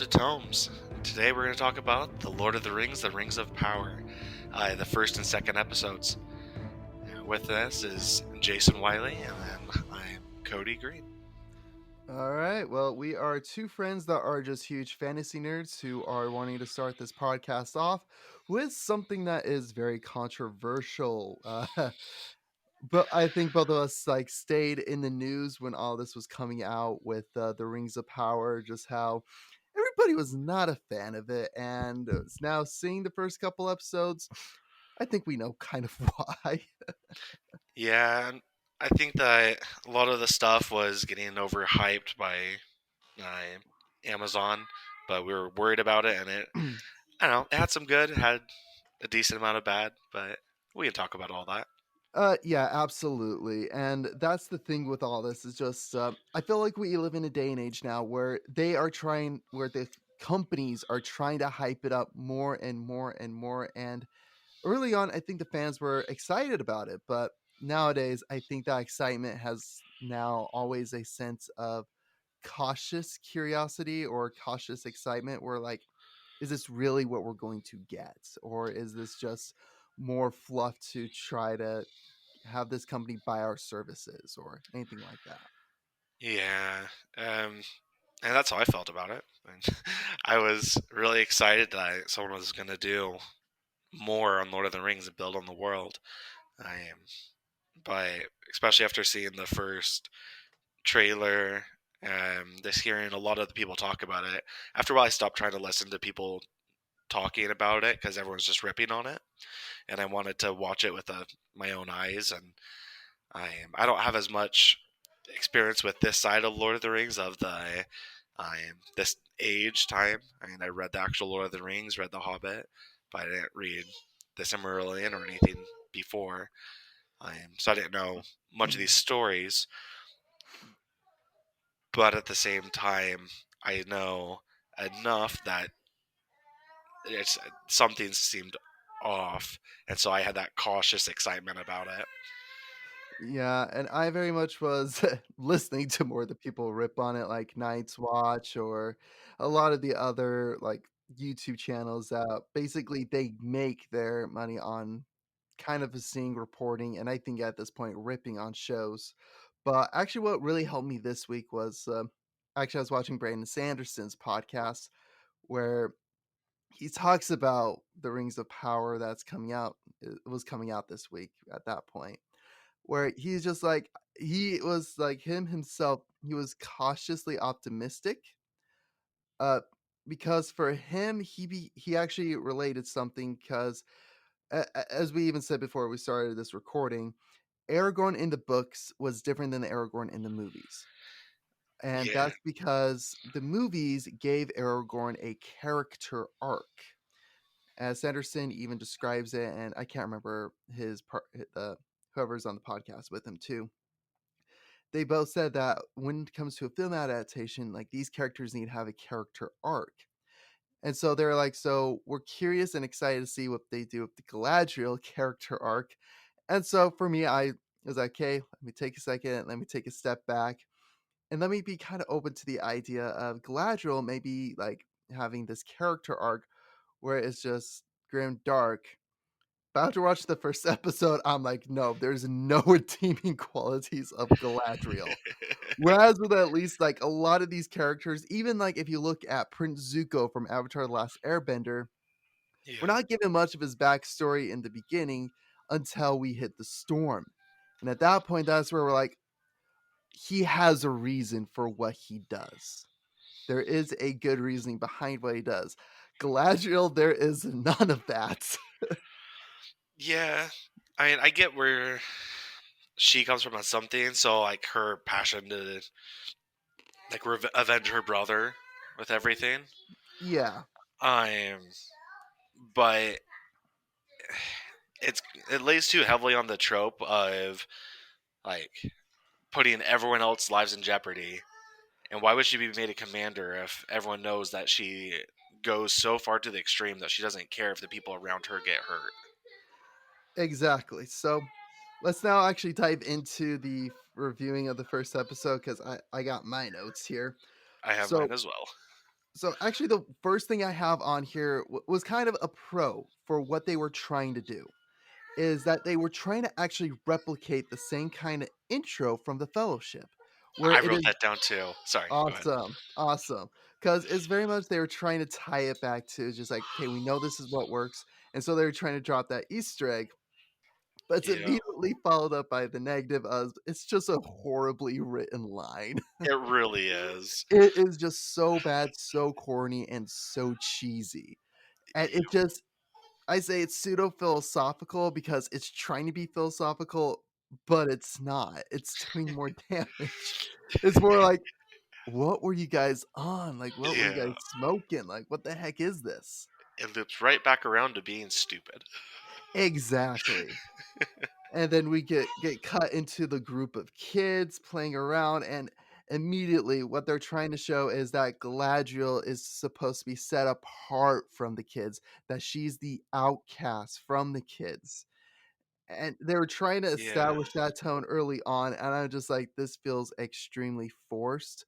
Tomes. Today we're going to talk about The Lord of the Rings, The Rings of Power, the first and second episodes. With us is Jason Wiley, and then I'm Cody Green. All right. Well, we are two friends that are just huge fantasy nerds who are wanting to start this podcast off with something that is very controversial. But I think both of us stayed in the news when all this was coming out with the Rings of Power, just how everybody was not a fan of it, and it's now seeing the first couple episodes. I think we know kind of why. Yeah, and I think that a lot of the stuff was getting overhyped by uh, Amazon, but we were worried about it, and I don't know, it had some good, it had a decent amount of bad, but we can talk about all that. Yeah, absolutely. And that's the thing with all this is just I feel like we live in a day and age now where where the companies are trying to hype it up more and more and more. And early on, I think the fans were excited about it, but nowadays, I think that excitement has now always a sense of cautious curiosity or cautious excitement where is this really what we're going to get, or is this just more fluff to try to have this company buy our services or anything like that? Yeah, um, and that's how I felt about it. And I was really excited that someone was going to do more on Lord of the Rings and build on the world. I am, but especially after seeing the first trailer, just hearing a lot of the people talk about it. After a while, I stopped trying to listen to people talking about it because everyone's just ripping on it, and I wanted to watch it with my own eyes. And I don't have as much experience with this side of Lord of the Rings of the this age time. I mean, I read the actual Lord of the Rings, read The Hobbit, but I didn't read the Silmarillion or anything before. So I didn't know much of these stories. But at the same time, I know enough that it's something seemed off, and so I had that cautious excitement about it. Yeah, and I very much was listening to more of the people rip on it, like Night's Watch or a lot of the other YouTube channels that basically they make their money on kind of seeing reporting, and I think at this point ripping on shows. But actually, what really helped me this week was actually I was watching Brandon Sanderson's podcast where he talks about the Rings of Power that's coming out. It was coming out this week at that point, where he's just he was like himself. He was cautiously optimistic, uh, because for him, he actually related something because as we even said before we started this recording, Aragorn in the books was different than the Aragorn in the movies. And Yeah, that's because the movies gave Aragorn a character arc. As Sanderson even describes it, and I can't remember his part, the whoever's on the podcast with him too. They both said that when it comes to a film adaptation, these characters need to have a character arc. And so they're so we're curious and excited to see what they do with the Galadriel character arc. And so for me, I was like, okay, let me take a second, let me take a step back, and let me be kind of open to the idea of Galadriel maybe having this character arc where it's just grim dark. But after watching the first episode, I'm like, no, there's no redeeming qualities of Galadriel. Whereas with at least a lot of these characters, even if you look at Prince Zuko from Avatar: The Last Airbender, we're yeah, not given much of his backstory in the beginning until we hit the storm. And at that point, that's where we're like, he has a reason for what he does. There is a good reasoning behind what he does. Galadriel, there is none of that. yeah. I mean, I get where she comes from on something. So like her passion to avenge her brother with everything. Yeah, Um, but it's it lays too heavily on the trope of like putting everyone else's lives in jeopardy. And why would she be made a commander if everyone knows that she goes so far to the extreme that she doesn't care if the people around her get hurt? exactly. So let's now actually dive into the reviewing of the first episode because I got my notes here. I have So mine as well. So actually, the first thing I have on here was kind of a pro for what they were trying to do. Is that they were trying to actually replicate the same kind of intro from the Fellowship, where I it wrote is that down too. Sorry, go ahead. awesome, awesome, because it's very much they were trying to tie it back to just like, okay, we know this is what works, and so they were trying to drop that Easter egg, but it's Yeah, immediately followed up by the negative of it's just a horribly written line. it really is. It is just so bad, so corny, and so cheesy, and it Yeah, just I say it's pseudo philosophical because it's trying to be philosophical, but it's not. It's doing more damage. It's more like, what were you guys on? Like, what were you yeah. guys smoking? Like, what the heck is this? It loops right back around to being stupid. Exactly. And then we get cut into the group of kids playing around, and immediately what they're trying to show is that Galadriel is supposed to be set apart from the kids, that she's the outcast from the kids. And they were trying to Yeah, establish that tone early on, and I'm just like, "This feels extremely forced."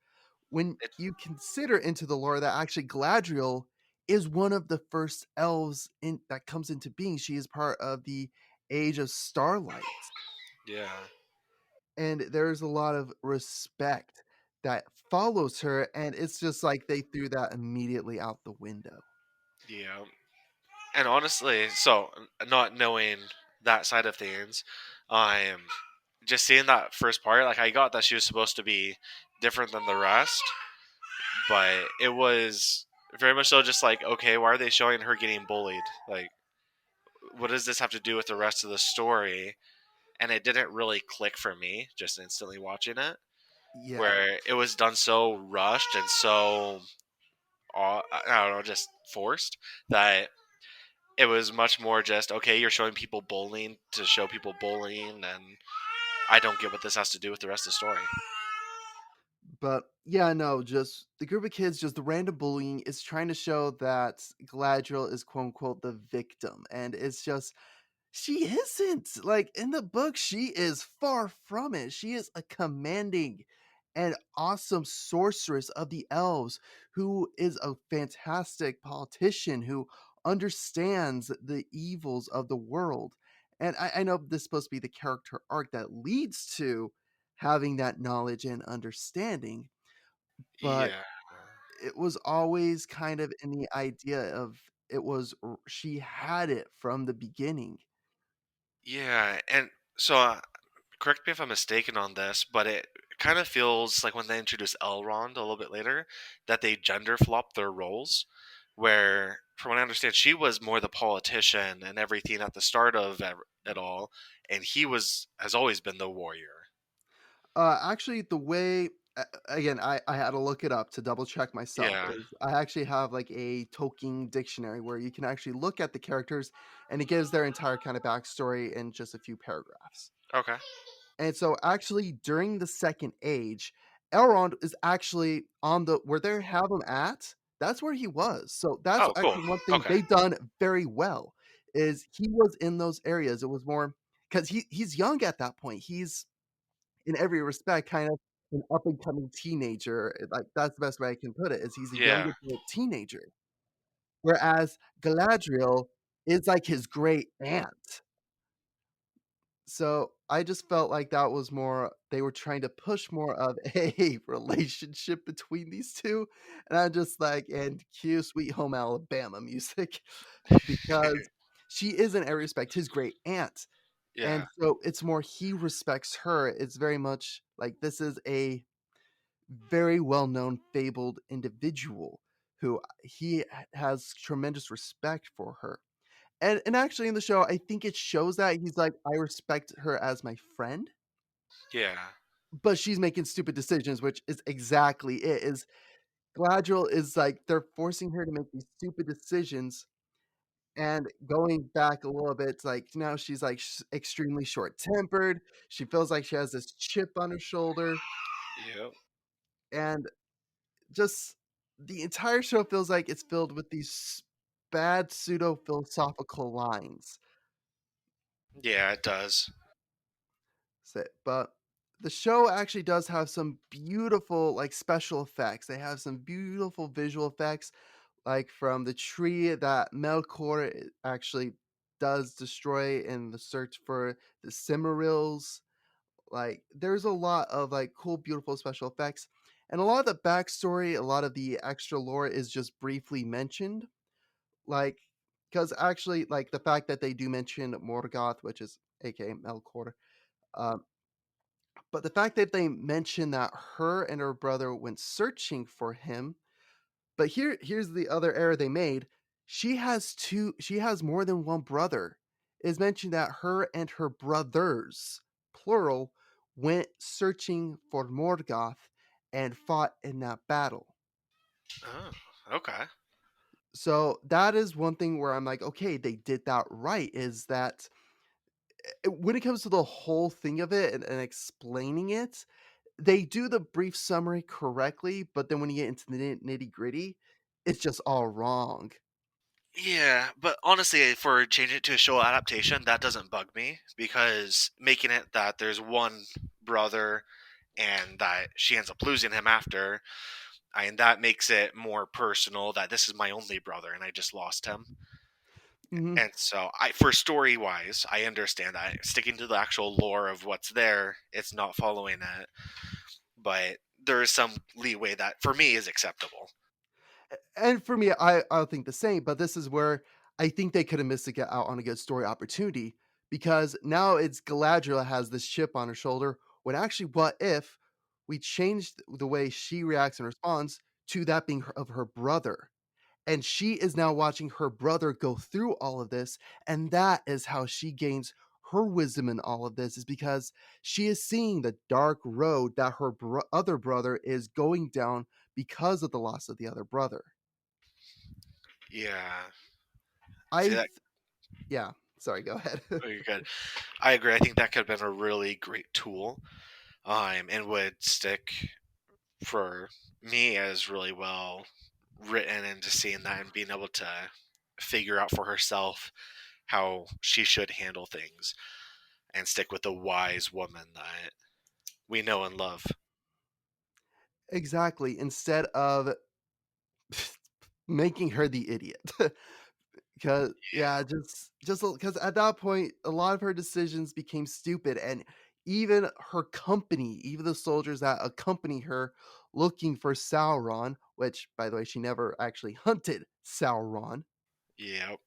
When it. you consider into the lore that actually Galadriel is one of the first elves in that comes into being, she is part of the Age of Starlight, Yeah, and there's a lot of respect that follows her, and it's just like they threw that immediately out the window. yeah. And honestly, so not knowing that side of things, I'm just seeing that first part. Like, I got that she was supposed to be different than the rest, but it was very much so just like, okay, why are they showing her getting bullied? Like, what does this have to do with the rest of the story? And it didn't really click for me just instantly watching it, Yeah, where it was done so rushed and so I don't know, just forced that it was much more just okay. You're showing people bullying to show people bullying, and I don't get what this has to do with the rest of the story. but yeah, no, just the group of kids, just the random bullying is trying to show that Galadriel is quote unquote the victim. And it's just she isn't. Like in the book, she is far from it. She is a commanding and awesome sorceress of the elves who is a fantastic politician who understands the evils of the world. And I know this is supposed to be the character arc that leads to having that knowledge and understanding, but Yeah, it was always kind of in the idea of she had it from the beginning. yeah, and so correct me if I'm mistaken on this, but it kind of feels like when they introduce Elrond a little bit later that they gender flop their roles. Where, from what I understand, she was more the politician and everything at the start of it all, and he has always been the warrior. Actually, the way again, I had to look it up to double check myself. Yeah. Is I actually have like a Tolkien dictionary where you can actually look at the characters, and it gives their entire kind of backstory in just a few paragraphs. Okay. And so, actually, during the Second Age, Elrond is actually on the where they have him at. That's where he was. So that's Oh, cool. actually one thing Okay. they've done very well. Is he was in those areas. It was more because he's young at that point. He's in every respect, kind of an up and coming teenager, like, that's the best way I can put it, is he's a young Yeah. adult teenager, whereas Galadriel is like his great aunt. So, I just felt like that was more they were trying to push more of a relationship between these 2, and I'm just like, and cue Sweet Home Alabama music, because she is in every respect his great aunt. Yeah. And so it's more he respects her. It's very much like this is a very well-known fabled individual who has tremendous respect for her. And actually in the show, I think it shows that he's like, I respect her as my friend, Yeah. but she's making stupid decisions, which is exactly it. Is Gladriel is like they're forcing her to make these stupid decisions. And going back a little bit, it's like now she's like extremely short tempered. She feels like she has this chip on her shoulder. Yep. And just the entire show feels like it's filled with these bad pseudo philosophical lines. Yeah, it does. So, but The show actually does have some beautiful, like, special effects. They have some beautiful visual effects, like, from the tree that Melkor actually does destroy in the search for the Cimmerils. Like, there's a lot of, like, cool, beautiful special effects, and a lot of the backstory, a lot of the extra lore is just briefly mentioned, like, because actually, like, the fact that they do mention Morgoth, which is AKA Melkor, um, but the fact that they mention that her and her brother went searching for him, but here's the other error they made. She has more than one brother. It's mentioned that her and her brothers, plural, went searching for Morgoth and fought in that battle. Oh, okay. So that is one thing where I'm like, okay, they did that right. Is that when it comes to the whole thing of it and explaining it, they do the brief summary correctly, but then when you get into the nitty gritty, it's just all wrong. Yeah, but honestly, for changing it to a show adaptation, that doesn't bug me because making it that there's one brother and that she ends up losing him after, and that makes it more personal that this is my only brother and I just lost him. Mhm. And so, for story wise, I understand that sticking to the actual lore of what's there, it's not following it, but there is some leeway that for me is acceptable. And for me, I'll think the same, but this is where I think they could have missed out on a good story opportunity because now it's Galadriel has this chip on her shoulder. When actually, what if we changed the way she reacts and responds to that being of her brother? And she is now watching her brother go through all of this, and that is how she gains her wisdom in all of this, is because she is seeing the dark road that her other brother is going down because of the loss of the other brother. Yeah. I See th that? Yeah, sorry, go ahead. Oh, you're good. I agree. I think that could have been a really great tool, and would stick for me as really well written into seeing that and being able to figure out for herself how she should handle things and stick with the wise woman that we know and love. Exactly, instead of making her the idiot. 'Cause yeah, just because at that point, a lot of her decisions became stupid, and even her company, even the soldiers that accompany her looking for Sauron, which, by the way, she never actually hunted Sauron, Yep.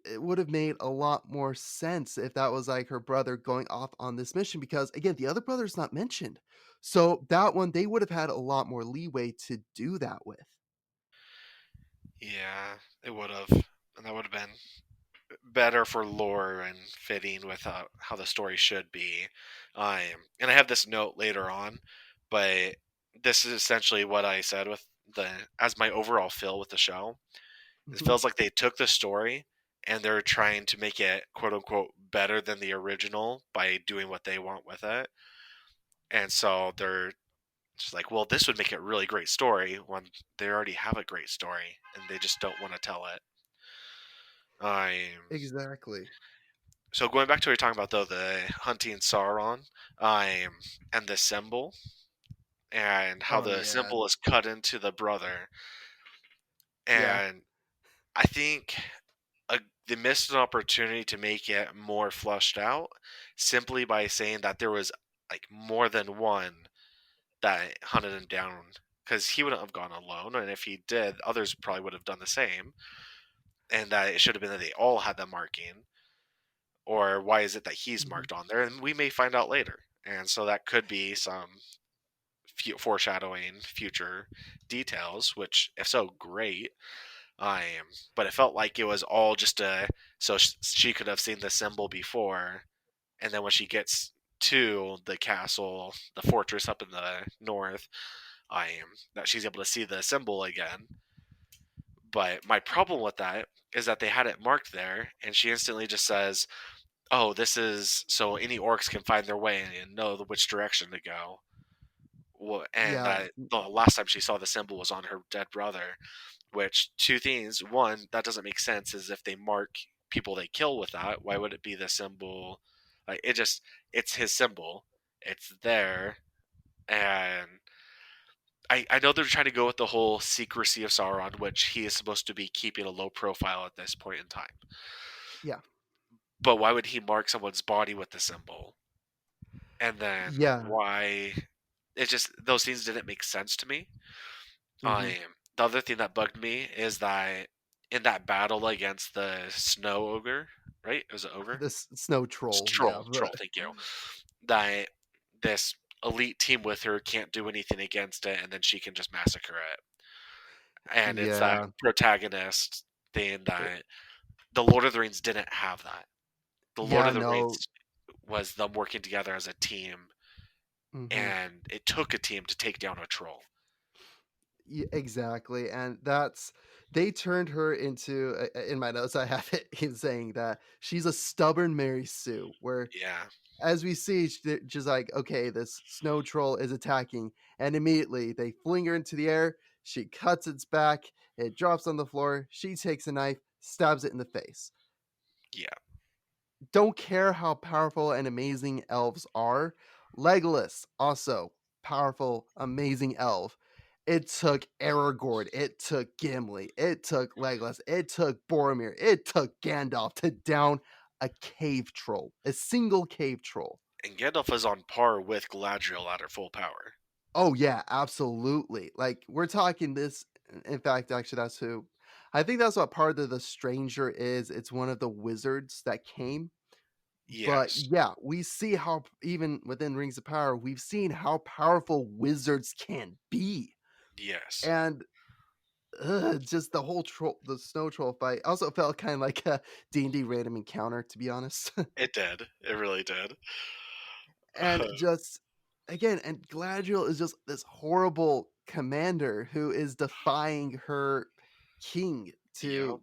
it would have made a lot more sense if that was, like, her brother going off on this mission because, again, the other brother's not mentioned. So, that one, they would have had a lot more leeway to do that with. Yeah, it would have. And that would have been better for lore and fitting with how the story should be. And I have this note later on, but this is essentially what I said with the as my overall feel with the show. It Mhm. feels like they took the story and they're trying to make it quote unquote better than the original by doing what they want with it. And so they're just like, well, this would make it a really great story when they already have a great story and they just don't want to tell it. Um, Exactly. so going back to what you're talking about though, the hunting Sauron, um, and the symbol and how Oh, the yeah. symbol is cut into the brother, Yeah. and I think a, they missed an opportunity to make it more flushed out simply by saying that there was like more than one that hunted him down because he wouldn't have gone alone, and if he did, others probably would have done the same, and that it should have been that they all had that marking. Or why is it that he's Mhm. marked on there? And we may find out later. And so that could be some foreshadowing future details, which, if so, great. But it felt like it was all just so she could have seen the symbol before, and then when she gets to the castle, the fortress up in the north, that she's able to see the symbol again. But my problem with that is that they had it marked there, and she instantly just says, "Oh, this is so any orcs can find their way and know which direction to go." And Yeah. that the last time she saw the symbol was on her dead brother. Which two things: one, that doesn't make sense. Is if they mark people they kill with that, why would it be the symbol? Like it just it's his symbol. It's there, and I know they're trying to go with the whole secrecy of Sauron, which he is supposed to be keeping a low profile at this point in time. Yeah. But why would he mark someone's body with the symbol? And then Yeah. why? It just those things didn't make sense to me. Hmm. The other thing that bugged me is that in that battle against the snow ogre, right? It was an ogre. This snow troll. Yeah. Troll. Thank you. That this elite team with her can't do anything against it, and then she can just massacre it. And it's that Yeah. protagonist thing It, that the Lord of the Rings didn't have that. The Lord yeah. of the No. Rings was them working together as a team, Hmm. and it took a team to take down a troll. Exactly, and that's they turned her into in my notes I have it in saying that she's a stubborn Mary Sue, where Yeah, as we see, she's like, okay, this snow troll is attacking, and immediately they fling her into the air. She cuts its back, it drops on the floor. She takes a knife, stabs it in the face. yeah, Don't care how powerful and amazing elves are. Legolas, also powerful, amazing elf. It took Aragorn, it took Gimli, it took Legolas, it took Boromir, it took Gandalf to down a cave troll, a single cave troll. and Gandalf is on par with Galadriel at her full power. Oh yeah, absolutely. Like we're talking this. In fact, actually, that's who. I think that's what part of the stranger is. It's one of the wizards that came. But Yes, yeah, we see how even within Rings of Power, we've seen how powerful wizards can be, yes, and just the whole troll, the snow troll fight, also felt kind of like a D&D random encounter, to be honest. it did. It really did. And just again, and Gladriel is just this horrible commander who is defying her king Yep. to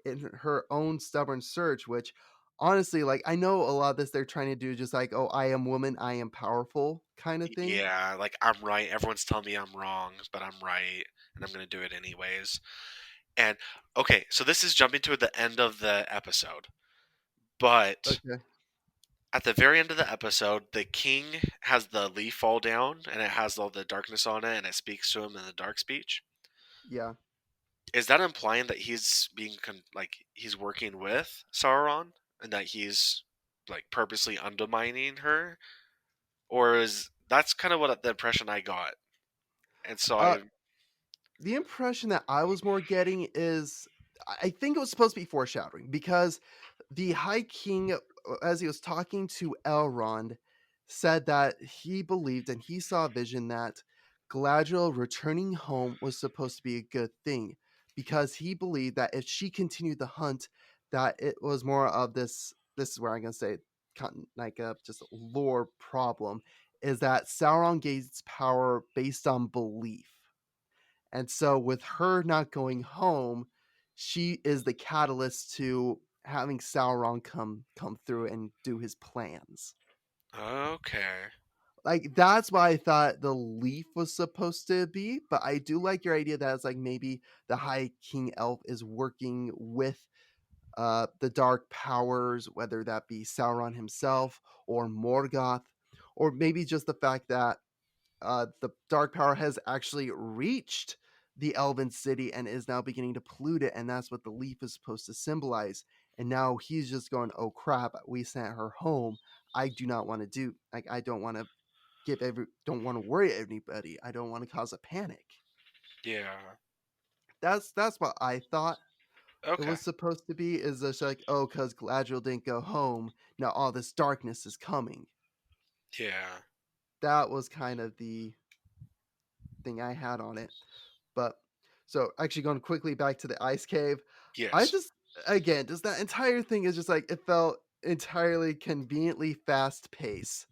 in her own stubborn search, which honestly, like I know a lot of this they're trying to do just like, oh, I am woman, I am powerful kind of thing. Yeah, like I'm right. Everyone's telling me I'm wrong, but I'm right, and I'm gonna do it anyways. And okay, so this is jumping to the end of the episode, but Okay. at the very end of the episode, the king has the leaf fall down, and it has all the darkness on it, and it speaks to him in the dark speech. Yeah. Is that implying that he's being like he's working with Sauron, and that he's like purposely undermining her, or is that's kind of what the impression I got? And so Uh I, the impression that I was more getting is I think it was supposed to be foreshadowing because the High King, as he was talking to Elrond, said that he believed and he saw a vision that Galadriel returning home was supposed to be a good thing because he believed that if she continued the hunt, that it was more of this. This is where I'm gonna say like a just lore problem is that Sauron gains power based on belief, and so with her not going home, she is the catalyst to having Sauron come through and do his plans. okay, Like that's why I thought the leaf was supposed to be, but I do like your idea that it's like maybe the High King Elf is working with the dark powers, whether that be Sauron himself or Morgoth, or maybe just the fact that the dark power has actually reached the elven city and is now beginning to pollute it, and that's what the leaf is supposed to symbolize. And now he's just going, oh crap, we sent her home. I do not want to do, like, I don't want to don't want to worry anybody. I don't want to cause a panic. yeah, That's what I thought it okay, was supposed to be, is just like, oh, because Gladriel didn't go home, now all this darkness is coming. yeah, That was kind of the thing I had on it. But so actually going quickly back to the ice cave, I yes, just again, just that entire thing is just like it felt entirely conveniently fast pace.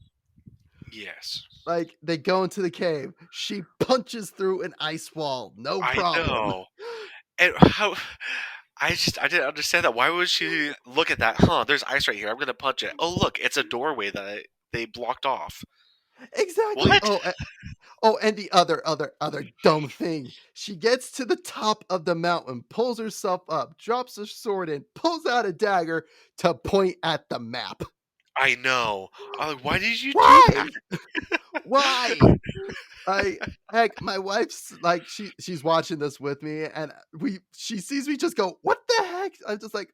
yes. Like they go into the cave, she punches through an ice wall, no I problem. know. And how I didn't understand that. Why would she look at that? Huh, there's ice right here. I'm gonna punch it. Oh look, it's a doorway that they blocked off. Exactly. What? Oh, and the other dumb thing. She gets to the top of the mountain, pulls herself up, drops her sword in, pulls out a dagger to point at the map. I know. I'm like, why did you do that? Why? Why? I heck, my wife's like she's watching this with me, and she sees me just go, "What the heck?" I'm just like,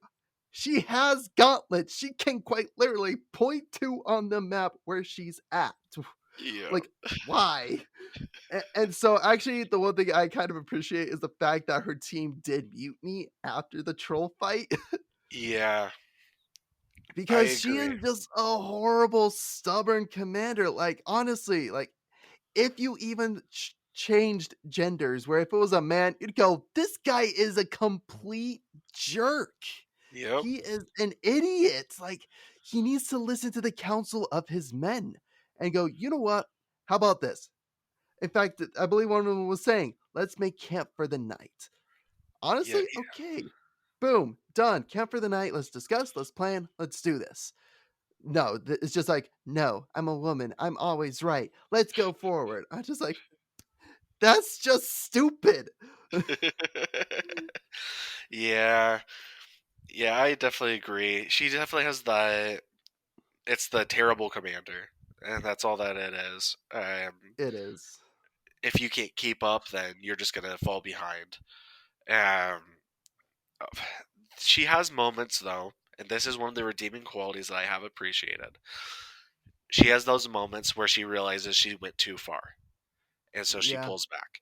she has gauntlets. She can quite literally point to on the map where she's at. Yeah. Like, why? And so actually the one thing I kind of appreciate is the fact that her team did mutiny after the troll fight Yeah. I because she agree. is just a horrible stubborn commander. Like, honestly, like, if you even changed genders, where if it was a man, you'd go, "This guy is a complete jerk. Yep. He is an idiot. Like, he needs to listen to the counsel of his men and go, you know what? How about this? In fact, I believe one of them was saying, let's make camp for the night. Yeah. Honestly, okay. Boom, done. Camp for the night. Let's discuss. Let's plan. Let's do this. No, it's just like, no, I'm a woman. I'm always right. Let's go forward. I'm just like, that's just stupid. Yeah. Yeah, I definitely agree. She definitely has the it's the terrible commander, and that's all that it is. It is. If you can't keep up, then you're just gonna fall behind. Um, she has moments though, and this is one of the redeeming qualities that I have appreciated. She has those moments where she realizes she went too far, and so she Yeah. pulls back.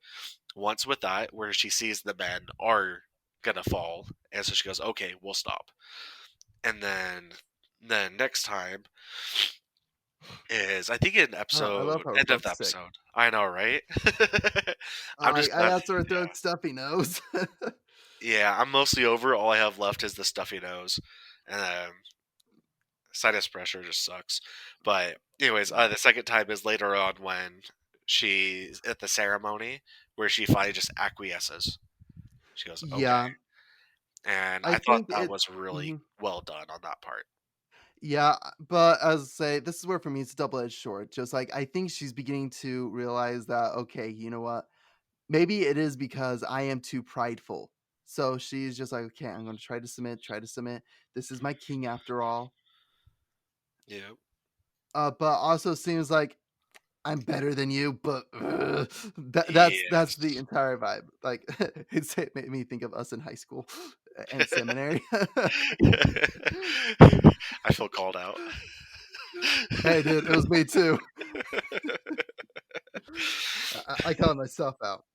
Once with that, where she sees the men are gonna fall, and so she goes, "Okay, we'll stop." And then next time is I think in I love episode how we're end of both the sick. episode. I know, right? I'm just I glad. got sore throat, stuffy nose. Yeah, I'm mostly over. All I have left is the stuffy nose, and sinus pressure just sucks. But anyways, the second time is later on when she's at the ceremony where she finally just acquiesces. She goes, "Okay," Yeah, and I I thought think that it. was really Mhm. well done on that part. Yeah, but as I say, this is where for me it's a double-edged sword. Just like I think she's beginning to realize that okay, you know what? Maybe it is because I am too prideful. So she's just like, okay, I'm going to try to submit, try to submit. This is my king after all. Yeah. But also seems like I'm better than you, but that's the Yes. entire vibe. Like it made me think of us in high school and seminary. I feel called out. Hey, dude, it was me too. I called myself out.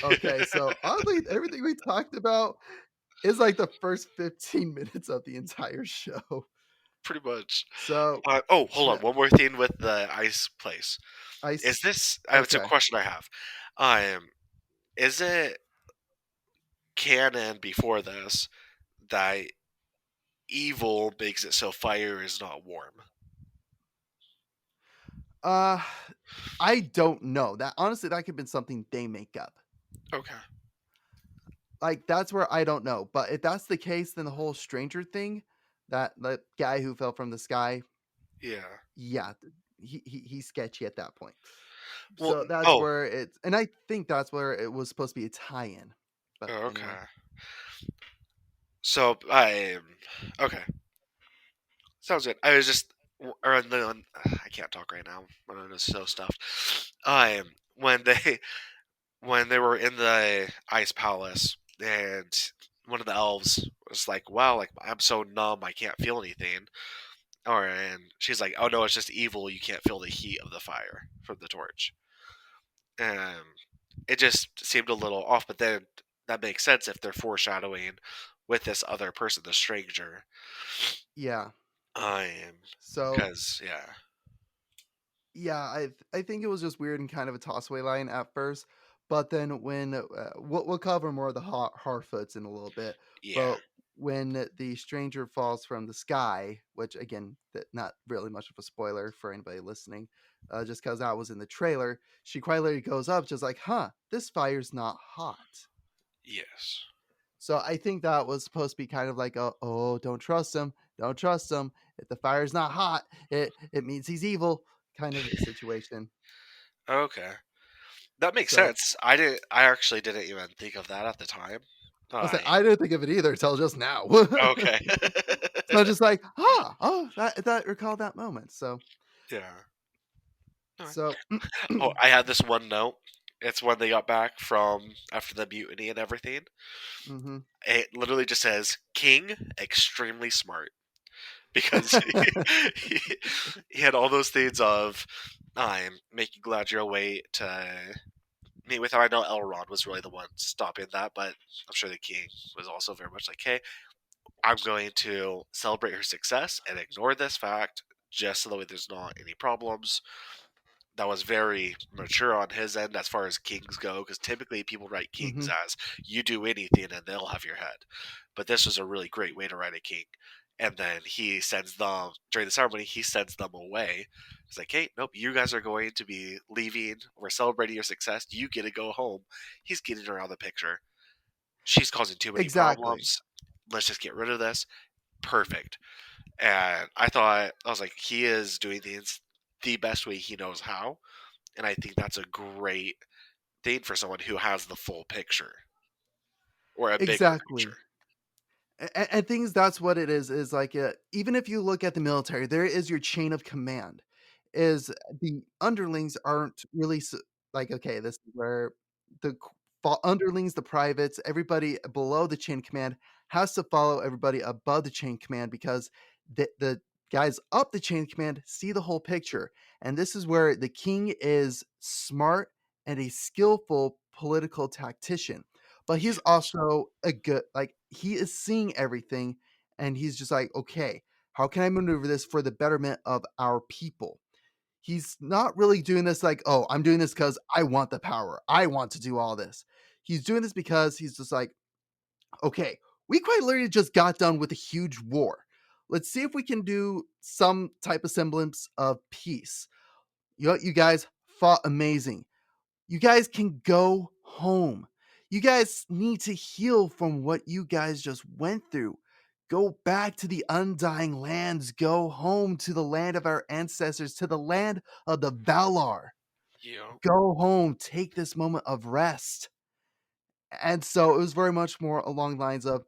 Okay, so oddly, everything we talked about is like the first 15 minutes of the entire show. Pretty much. So Oh, hold on. yeah, One more thing with the ice place. Is ice. this? It's a Okay. question I have. Is it canon before this that evil makes it so fire is not warm? Uh, I don't know. That honestly, that could have been something they make up. Okay. Like that's where I don't know. But if that's the case, then the whole stranger thing, that the guy who fell from the sky, Yeah. yeah, he's sketchy at that point. Well. So that's Oh. where it's, and I think that's where it was supposed to be a tie-in. But anyway, Okay. So I. Okay. Sounds good. I was just. Or no, I can't talk right now. I'm just so stuffed. When they when they were in the ice palace and one of the elves was like, "Wow, like I'm so numb, I can't feel anything." Or and she's like, "Oh no, it's just evil. You can't feel the heat of the fire from the torch." Um, it just seemed a little off, but then that makes sense if they're foreshadowing with this other person, the stranger. yeah. So Because yeah, yeah, I think it was just weird and kind of a tossaway line at first, but then when we'll cover more of the Harfoots in a little bit, yeah, but when the stranger falls from the sky, which again, not really much of a spoiler for anybody listening, just because that was in the trailer, she quite literally goes up, just like, "Huh, this fire's not hot." yes, So I think that was supposed to be kind of like a, "Oh, don't trust him, don't trust him. If the fire's not hot, it means he's evil," kind of a situation. okay, that makes So sense. I actually didn't even think of that at the time. I was like, I I didn't think of it either till just now. okay. So I was just like, "Ah, oh, that recall that moment." So Yeah. Alright. so Oh, I had this one note. It's when they got back from after the mutiny and everything. mhm. It literally just says King extremely smart because he, he had all those things of I'm making Galadriel wait to meet with her. I know Elrond was really the one stopping that, but I'm sure the king was also very much like, hey, I'm going to celebrate her success and ignore this fact just so that way there's not any problems. That was very mature on his end as far as kings go, because typically people write kings Mhm. as you do anything and they'll have your head. But this was a really great way to write a king. And then he sends them during the ceremony. He sends them away. It's like, hey, nope, you guys are going to be leaving. We're celebrating your success. You get to go home. He's getting her out of the picture. She's causing too many Exactly. problems. Let's just get rid of this. Perfect. And I was like, he is doing things the best way he knows how, and I think that's a great thing for someone who has the full picture or a bigger Exactly. picture. And things that's what it is like, even if you look at the military, there is your chain of command. Is the underlings aren't really like, okay, this is where the underlings, the privates, everybody below the chain of command has to follow everybody above the chain of command because the guys up the chain of command see the whole picture. And this is where the king is smart and a skillful political tactician, but he's Yes. also a good, like, he is seeing everything and he's just like, okay, how can I maneuver this for the betterment of our people? He's not really doing this like, oh, I'm doing this because I want the power. I want to do all this. He's doing this because he's just like, okay, we quite literally just got done with a huge war. Let's see if we can do some type of semblance of peace. You guys fought amazing. You guys can go home. You guys need to heal from what you guys just went through. Go back to the undying lands. Go home to the land of our ancestors, to the land of the Valar. Yep. Go home. Take this moment of rest. And so it was very much more along the lines of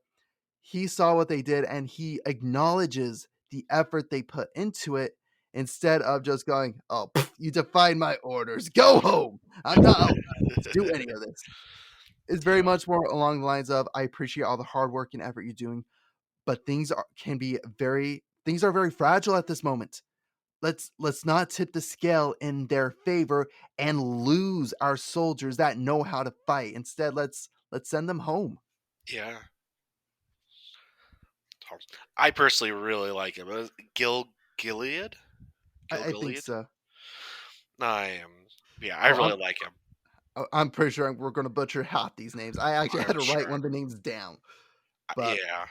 he saw what they did and he acknowledges the effort they put into it instead of just going, oh, pff, you defied my orders. Go home. I'm not allowed to do any of this. It's very Yep. much more along the lines of I appreciate all the hard work and effort you're doing, but things are very fragile at this moment. Let's not tip the scale in their favor and lose our soldiers that know how to fight. Instead, let's send them home. Yeah. Tom. I personally really like him. Gilead? I think Gilgalad? so. I am. Yeah, I Oh, really like him. I'm pretty sure we're going to butcher half these names. I actually I'm had to write sure. one of the names down, but Yeah.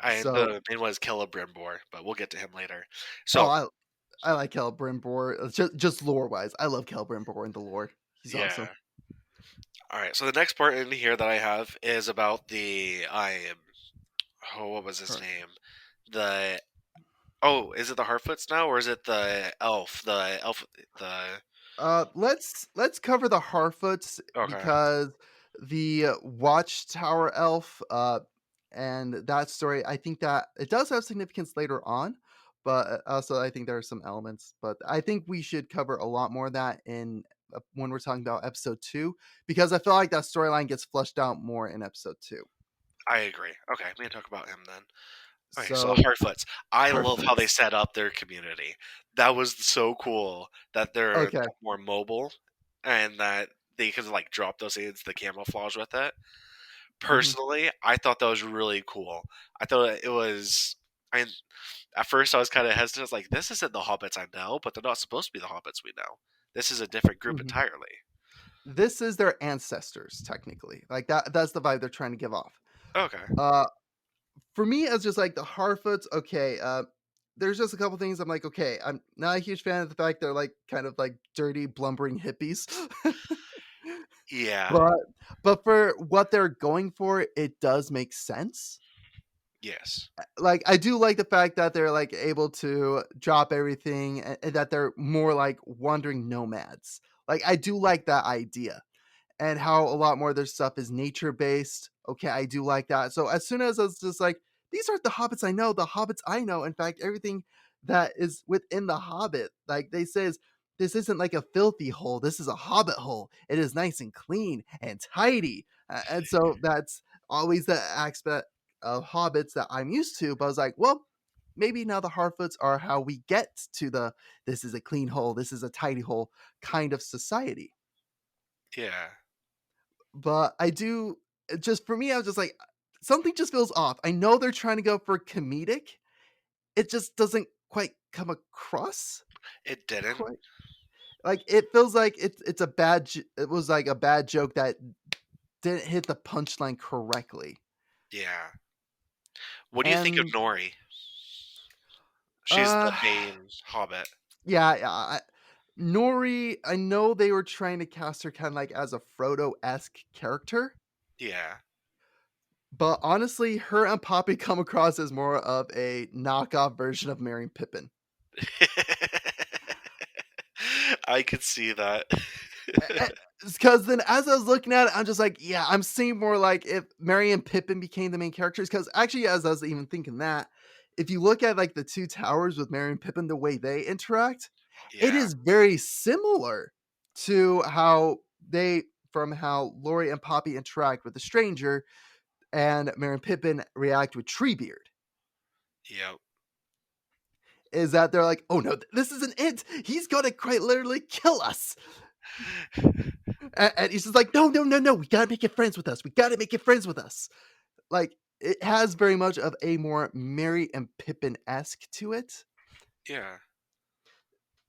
And so the main one is Celebrimbor, but we'll get to him later. oh, So, I like Celebrimbor. Just lore wise, I love Celebrimbor in the lore. He's awesome. yeah. All right. So the next part in here that I have is about oh, what was his Her- name? The Oh, is it the Harfoots now, or is it the elf? The let's cover the Harfoots okay. because the Watchtower elf, and that story. I think that it does have significance later on, but also I think there are some elements. But I think we should cover a lot more of that in when we're talking about episode 2 because I feel like that storyline gets fleshed out more in episode 2. I agree. Okay, we can talk about him then. Okay, so So Harfoots. I love how they Harfoots. set up their community. That was so cool that they're Okay. more mobile and that they could like drop those into the camouflage with it. Hmm. Personally, I thought that was really cool. I thought it was. I At first I was kind of hesitant. I was like, "This isn't the hobbits I know," but they're not supposed to be the hobbits we know. This is a different group Hmm. entirely. This is their ancestors, technically. Like that's the vibe they're trying to give off. Okay. Uh for me, it's just like the Harfoots, okay, there's just a couple things I'm like, okay, I'm not a huge fan of the fact they're like kind of like dirty, blubbering hippies. Yeah. but but for what they're going for, it does make sense. Yes. Like I do like the fact that they're like able to drop everything and that they're more like wandering nomads. Like I do like that idea and how a lot more of their stuff is nature based. okay, I do like that. So as soon as I was just like, these aren't the hobbits I know, the hobbits I know. In fact, everything that is within the hobbit, like they says, this isn't like a filthy hole. This is a hobbit hole. It is nice and clean and tidy. And so that's always the aspect of hobbits that I'm used to. But I was like, well, maybe now the Harfoots are how we get to the this is a clean hole, this is a tidy hole kind of society. Yeah. But I do just for me, I was just like, something just feels off. I know they're trying to go for comedic. It just doesn't quite come across It didn't. quite. Like it feels like it's a it was like a bad joke that didn't hit the punchline correctly. Yeah. What do you think of And Nori? She's uh the main hobbit. yeah, Nori, I know they were trying to cast her kind of like as a Frodo-esque character, Yeah. but honestly, her and Poppy come across as more of a knockoff version of Merry and Pippin. I could see that. Because then as I was looking at it, I'm just like, yeah, I'm seeing more like if Merry and Pippin became the main characters. Because actually, as I was even thinking that, if you look at like the two towers with Merry and Pippin, the way they interact, it Yeah. is very similar to how they from how Lori and Poppy interact with the stranger and Merry and Pippin react with Treebeard. Yep. Is that they're like, oh no, this isn't it. He's gonna quite literally kill us. And he's just like, no, no, no, no. We gotta make it friends with us. We gotta make it friends with us. Like it has very much of a more Merry and Pippin esque to it, Yeah.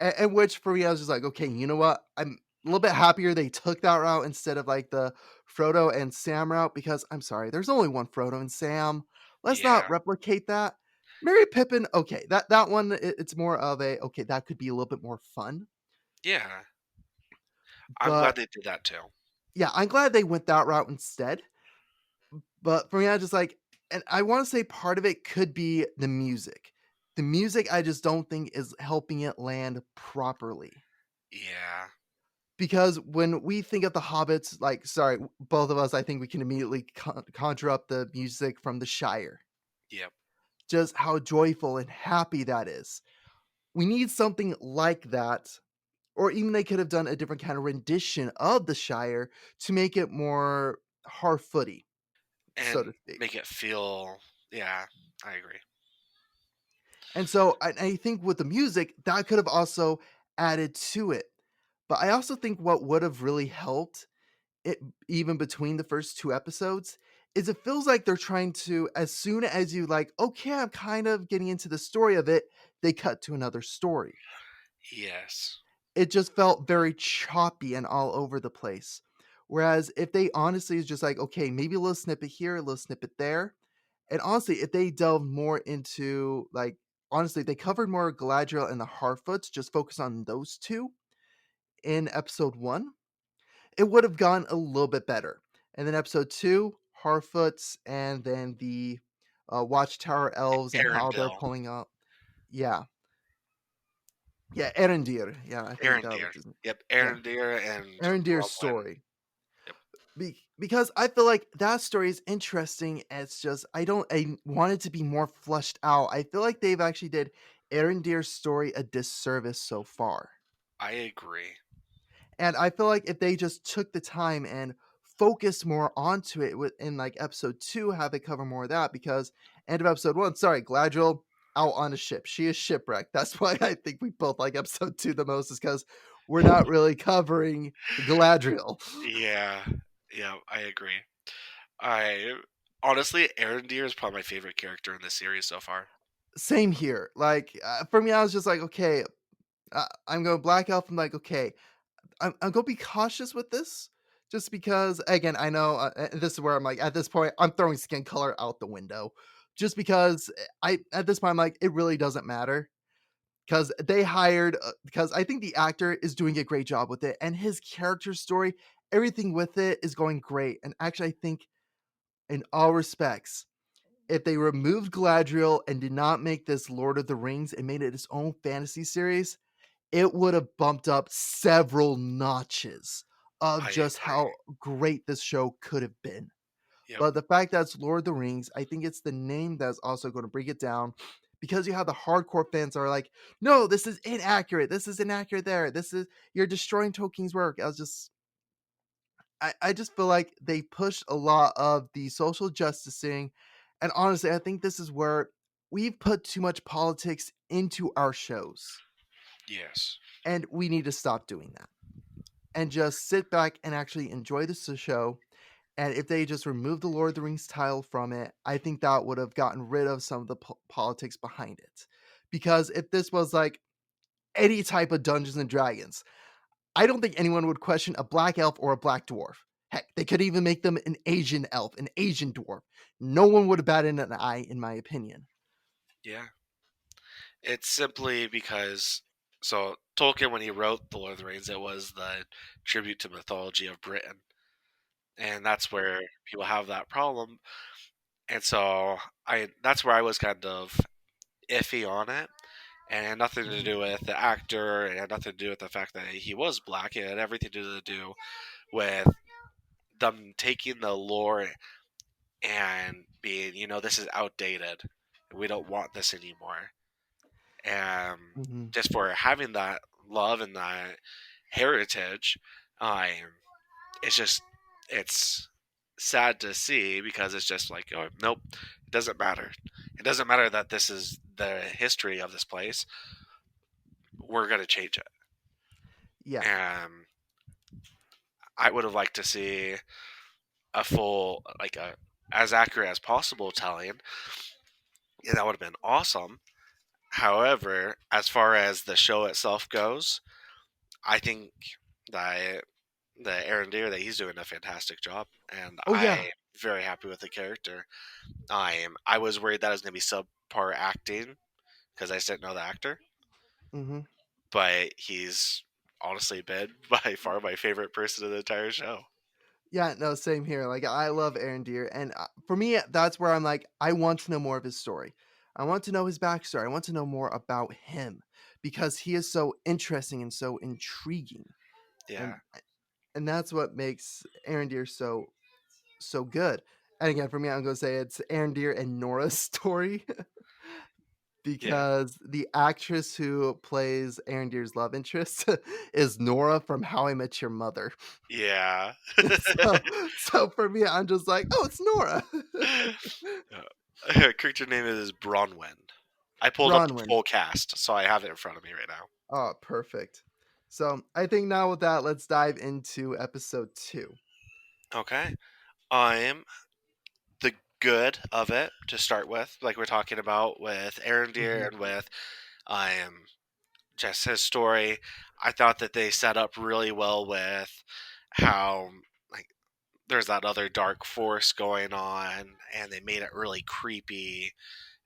and which for me I was just like, okay, you know what? I'm a little bit happier they took that route instead of like the Frodo and Sam route because I'm sorry, there's only one Frodo and Sam. Let's not Yeah. replicate that. Merry Pippin, okay, that one it's more of a okay that could be a little bit more fun, Yeah. I'm glad but they did that too. yeah, I'm glad they went that route instead. But for me, I just like and I wanna say part of it could be the music. The music, I just don't think is helping it land properly. Yeah. Because when we think of the hobbits, like, sorry, both of us, I think we can immediately conjure up the music from The Shire. Yep. Just how joyful and happy that is. We need something like that, or even they could have done a different kind of rendition of The Shire to make it more Harfooty, so And to speak. make it feel, yeah, I agree. And so I think with the music, that could have also added to it. But I also think what would have really helped it even between the first 2 episodes is it feels like they're trying to as soon as you like, okay, I'm kind of getting into the story of it, they cut to another story. Yes. It just felt very choppy and all over the place. Whereas if they honestly is just like, okay, maybe a little snippet here, a little snippet there, and honestly, if they delved more into like honestly, they covered more Galadriel and the Harfoots, just focus on those two in episode 1, it would have gone a little bit better. And then episode 2, Harfoots, and then the Watchtower elves and how they're Arendelle. pulling up. Yeah. Yeah, Erendir. Yeah, I think that was Arendir. his name. Yep. Yeah, Arendir and Erendir's Glumlin. story. Yep. Because I feel like that story is interesting. It's just I want it to be more flushed out. I feel like they've actually did Erendir's story a disservice so far. I agree. And I feel like if they just took the time and focused more onto it in like episode 2, have it cover more of that because end of episode 1, sorry, Gladriel out on a ship. She is shipwrecked. That's why I think we both like episode 2 the most is because we're not really covering Gladriel. Yeah. Yeah, I agree. I honestly, Arendir is probably my favorite character in this series so far. Same here. Like for me, I was just like, okay, I'm going Black Elf. I'm like, okay, I'm gonna be cautious with this, just because. Again, I know this is where I'm like, at this point, I'm throwing skin color out the window, just because I at this point I'm like, it really doesn't matter because they hired because I think the actor is doing a great job with it, and his character story, everything with it is going great. And actually, I think in all respects, if they removed Gladriel and did not make this Lord of the Rings and made it its own fantasy series, it would have bumped up several notches of I just agree. how great this show could have been. Yep. But the fact that it's Lord of the Rings, I think it's the name that's also going to bring it down because you have the hardcore fans that are like, no, this is inaccurate. This is inaccurate there. This is, you're destroying Tolkien's work. I just feel like they pushed a lot of the social justicing. And honestly, I think this is where we've put too much politics into our shows. Yes. And we need to stop doing that and just sit back and actually enjoy this show. And if they just removed the Lord of the Rings title from it, I think that would have gotten rid of some of the politics behind it. Because if this was like any type of Dungeons and Dragons, I don't think anyone would question a black elf or a black dwarf. Heck, they could even make them an Asian elf, an Asian dwarf. No one would have batted an eye, in my opinion. Yeah. It's simply because so Tolkien, when he wrote The Lord of the Rings, it was the tribute to mythology of Britain, and that's where people have that problem. And so I that's where I was kind of iffy on it, and it had nothing to Mhm. do with the actor. It had nothing to do with the fact that he was black. It had everything to do with them taking the lore and being, this is outdated. We don't want this anymore. And Mhm. just for having that love and that heritage, um, it's just it's sad to see because it's just like, oh nope, it doesn't matter. It doesn't matter that this is the history of this place. We're gonna change it. Yeah. And I would have liked to see a full, like a as accurate as possible telling. Yeah, that would have been awesome. However, as far as the show itself goes, I think that the Aaron Deere that he's doing a fantastic job, and Oh, yeah. I'm very happy with the character. I was worried that it was going to be subpar acting because I just didn't know the actor, Mhm. but he's honestly been by far my favorite person in the entire show. Yeah, no, same here. Like, I love Aaron Deere, and for me, that's where I'm like, I want to know more of his story. I want to know his backstory. I want to know more about him because he is so interesting and so intriguing, Yeah, and that's what makes Aaron Deere so good. And again, for me, I'm going to say it's Aaron Deere and Nora's story yeah, because the actress who plays Aaron Deere's love interest is Nora from How I Met Your Mother. yeah. So so for me, I'm just like, "Oh, it's Nora." Character name is Bronwyn. I pulled up the Bronwyn. full cast, so I have it in front of me right now. Oh, perfect. So, I think now with that, let's dive into episode 2. Okay, I'm the good of it to start with, like we're talking about with Aaron Deere Mhm. and with um just his story. I thought that they set up really well with how like there's that other dark force going on, and they made it really creepy,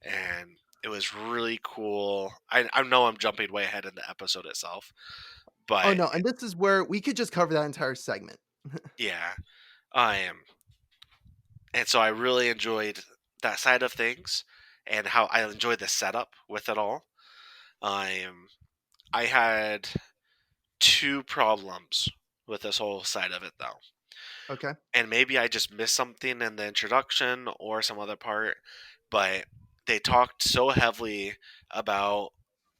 and it was really cool. I know I'm jumping way ahead in the episode itself, Oh, but no, and this is where we could just cover that entire segment. yeah, I am. And so I really enjoyed that side of things and how I enjoyed the setup with it all. Um, I had two problems with this whole side of it though. Okay. And maybe I just missed something in the introduction or some other part, but they talked so heavily about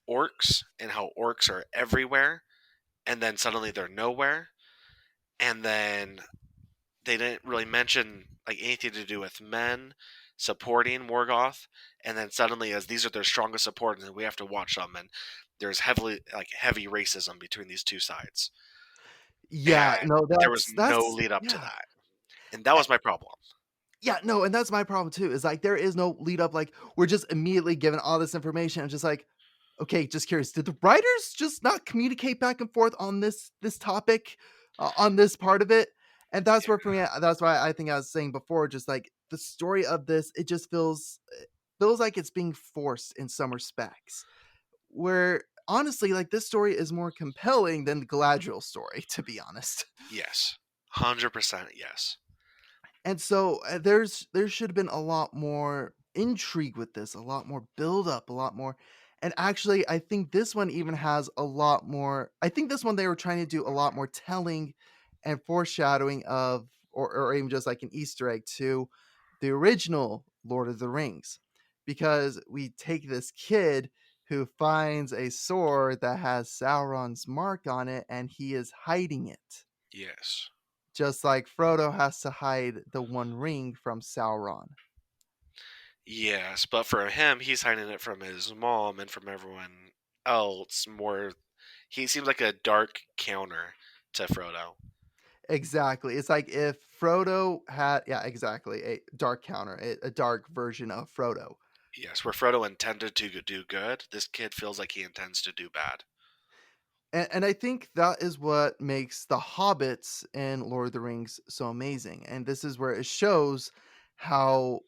orcs and how orcs are everywhere, and then suddenly they're nowhere, and then they didn't really mention like anything to do with men supporting Morgoth, and then suddenly as these are their strongest supporters and we have to watch them, and there's heavy racism between these two sides, Yeah, and no, there was no that's lead up to yeah. that, and that was my problem. Yeah, no, and that's my problem too. Is like there is no lead up. Like we're just immediately given all this information. I'm just like, okay, just curious. Did the writers just not communicate back and forth on this topic, on this part of it? And that's where for me, that's why I think I was saying before, just like the story of this, it just feels like it's being forced in some respects. Where honestly, like this story is more compelling than the Galadriel story, to be honest. Yes, 100% yes. And so there should have been a lot more intrigue with this, a lot more build up, a lot more. And actually, I think this one even has a lot more. I think this one they were trying to do a lot more telling and foreshadowing of or even just like an Easter egg to the original Lord of the Rings, because we take this kid who finds a sword that has Sauron's mark on it and he is hiding it. Yes. Just like Frodo has to hide the One Ring from Sauron. Yes, but for him, he's hiding it from his mom and from everyone else. More, he seems like a dark counter to Frodo. Exactly. It's like if Frodo had, yeah, exactly, a dark counter, a dark version of Frodo. Yes, where Frodo intended to do good, this kid feels like he intends to do bad. And I think that is what makes the hobbits in Lord of the Rings so amazing. And this is where it shows how,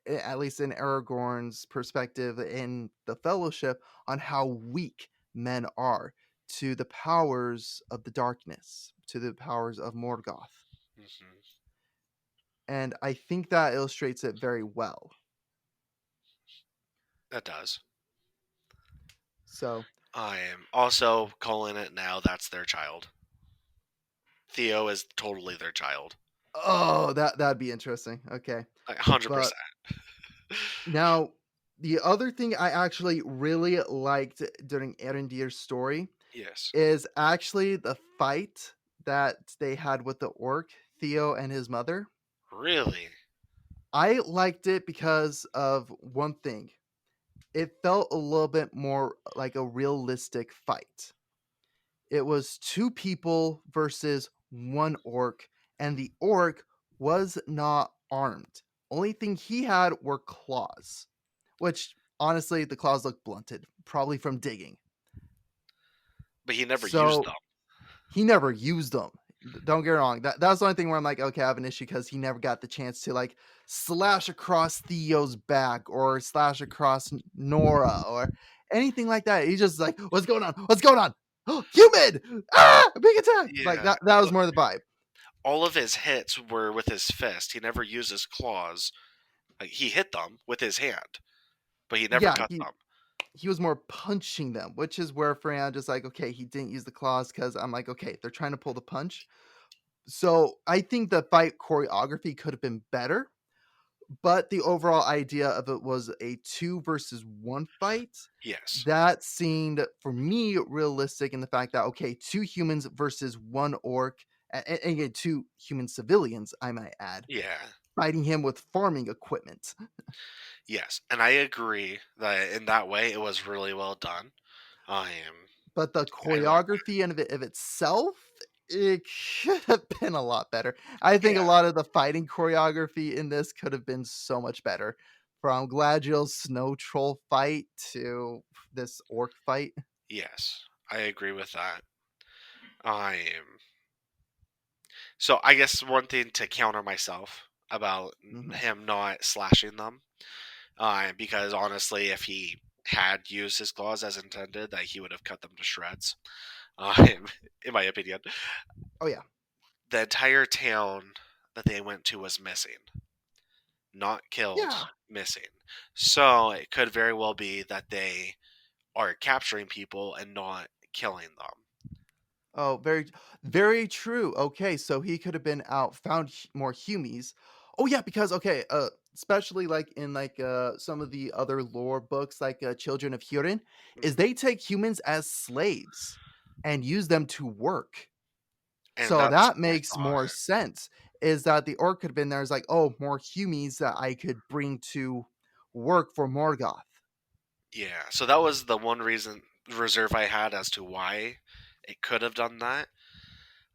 at least in Aragorn's perspective in the Fellowship, on how weak men are to the powers of the darkness, to the powers of Morgoth. Hmm. And I think that illustrates it very well. That does. So, I am also calling it now. That's their child. Theo is totally their child, oh, that'd be interesting. Okay. like 100%. But now, the other thing I actually really liked during Erendir's story Yes, is actually the fight that they had with the orc, Theo and his mother. really. I liked it because of one thing. It felt a little bit more like a realistic fight. It was two people versus one orc, and the orc was not armed. Only thing he had were claws, which honestly, the claws looked blunted, probably from digging. But he never used So them. he never used them. Don't get me wrong. That's the only thing where I'm like, okay, I have an issue because he never got the chance to like slash across Theo's back or slash across Nora or anything like that. He's just like, what's going on? What's going on? Human! Ah, big attack! Like Yeah, that was more the vibe. all of his hits were with his fist. He never used his claws. Like, he hit them with his hand, but he never Yeah, cut he them. he was more punching them, which is where for me, I'm just like, okay, he didn't use the claws because I'm like, okay, they're trying to pull the punch. So I think the fight choreography could have been better, but the overall idea of it was a two versus one fight. Yes. That seemed for me realistic in the fact that okay, two humans versus one orc, and again, two human civilians, I might add, Yeah. fighting him with farming equipment. Yes. And I agree that in that way it was really well done. I am. But the I like. choreography and of itself, it could have been a lot better. I think a Yeah. lot of the fighting choreography in this could have been so much better. From Gladriel's snow troll fight to this orc fight. Yes. I agree with that. I am. So I guess one thing to counter myself about Mhm. him not slashing them, because honestly, if he had used his claws as intended, that he would have cut them to shreds. Um, in my opinion, Oh yeah. the entire town that they went to was missing, not killed, Yeah. missing. So it could very well be that they are capturing people and not killing them. Oh, very true. Okay, so he could have been out, found more humies. Oh yeah, because okay, especially like in like some of the other lore books, like Children of Hurin, is Mhm. they take humans as slaves and use them to work. And So that's that I makes thought. more sense. Is that the orc could have been there? Is like, oh, more humies that I could bring to work for Morgoth. Yeah, so that was the one reason reserve I had as to why it could have done that.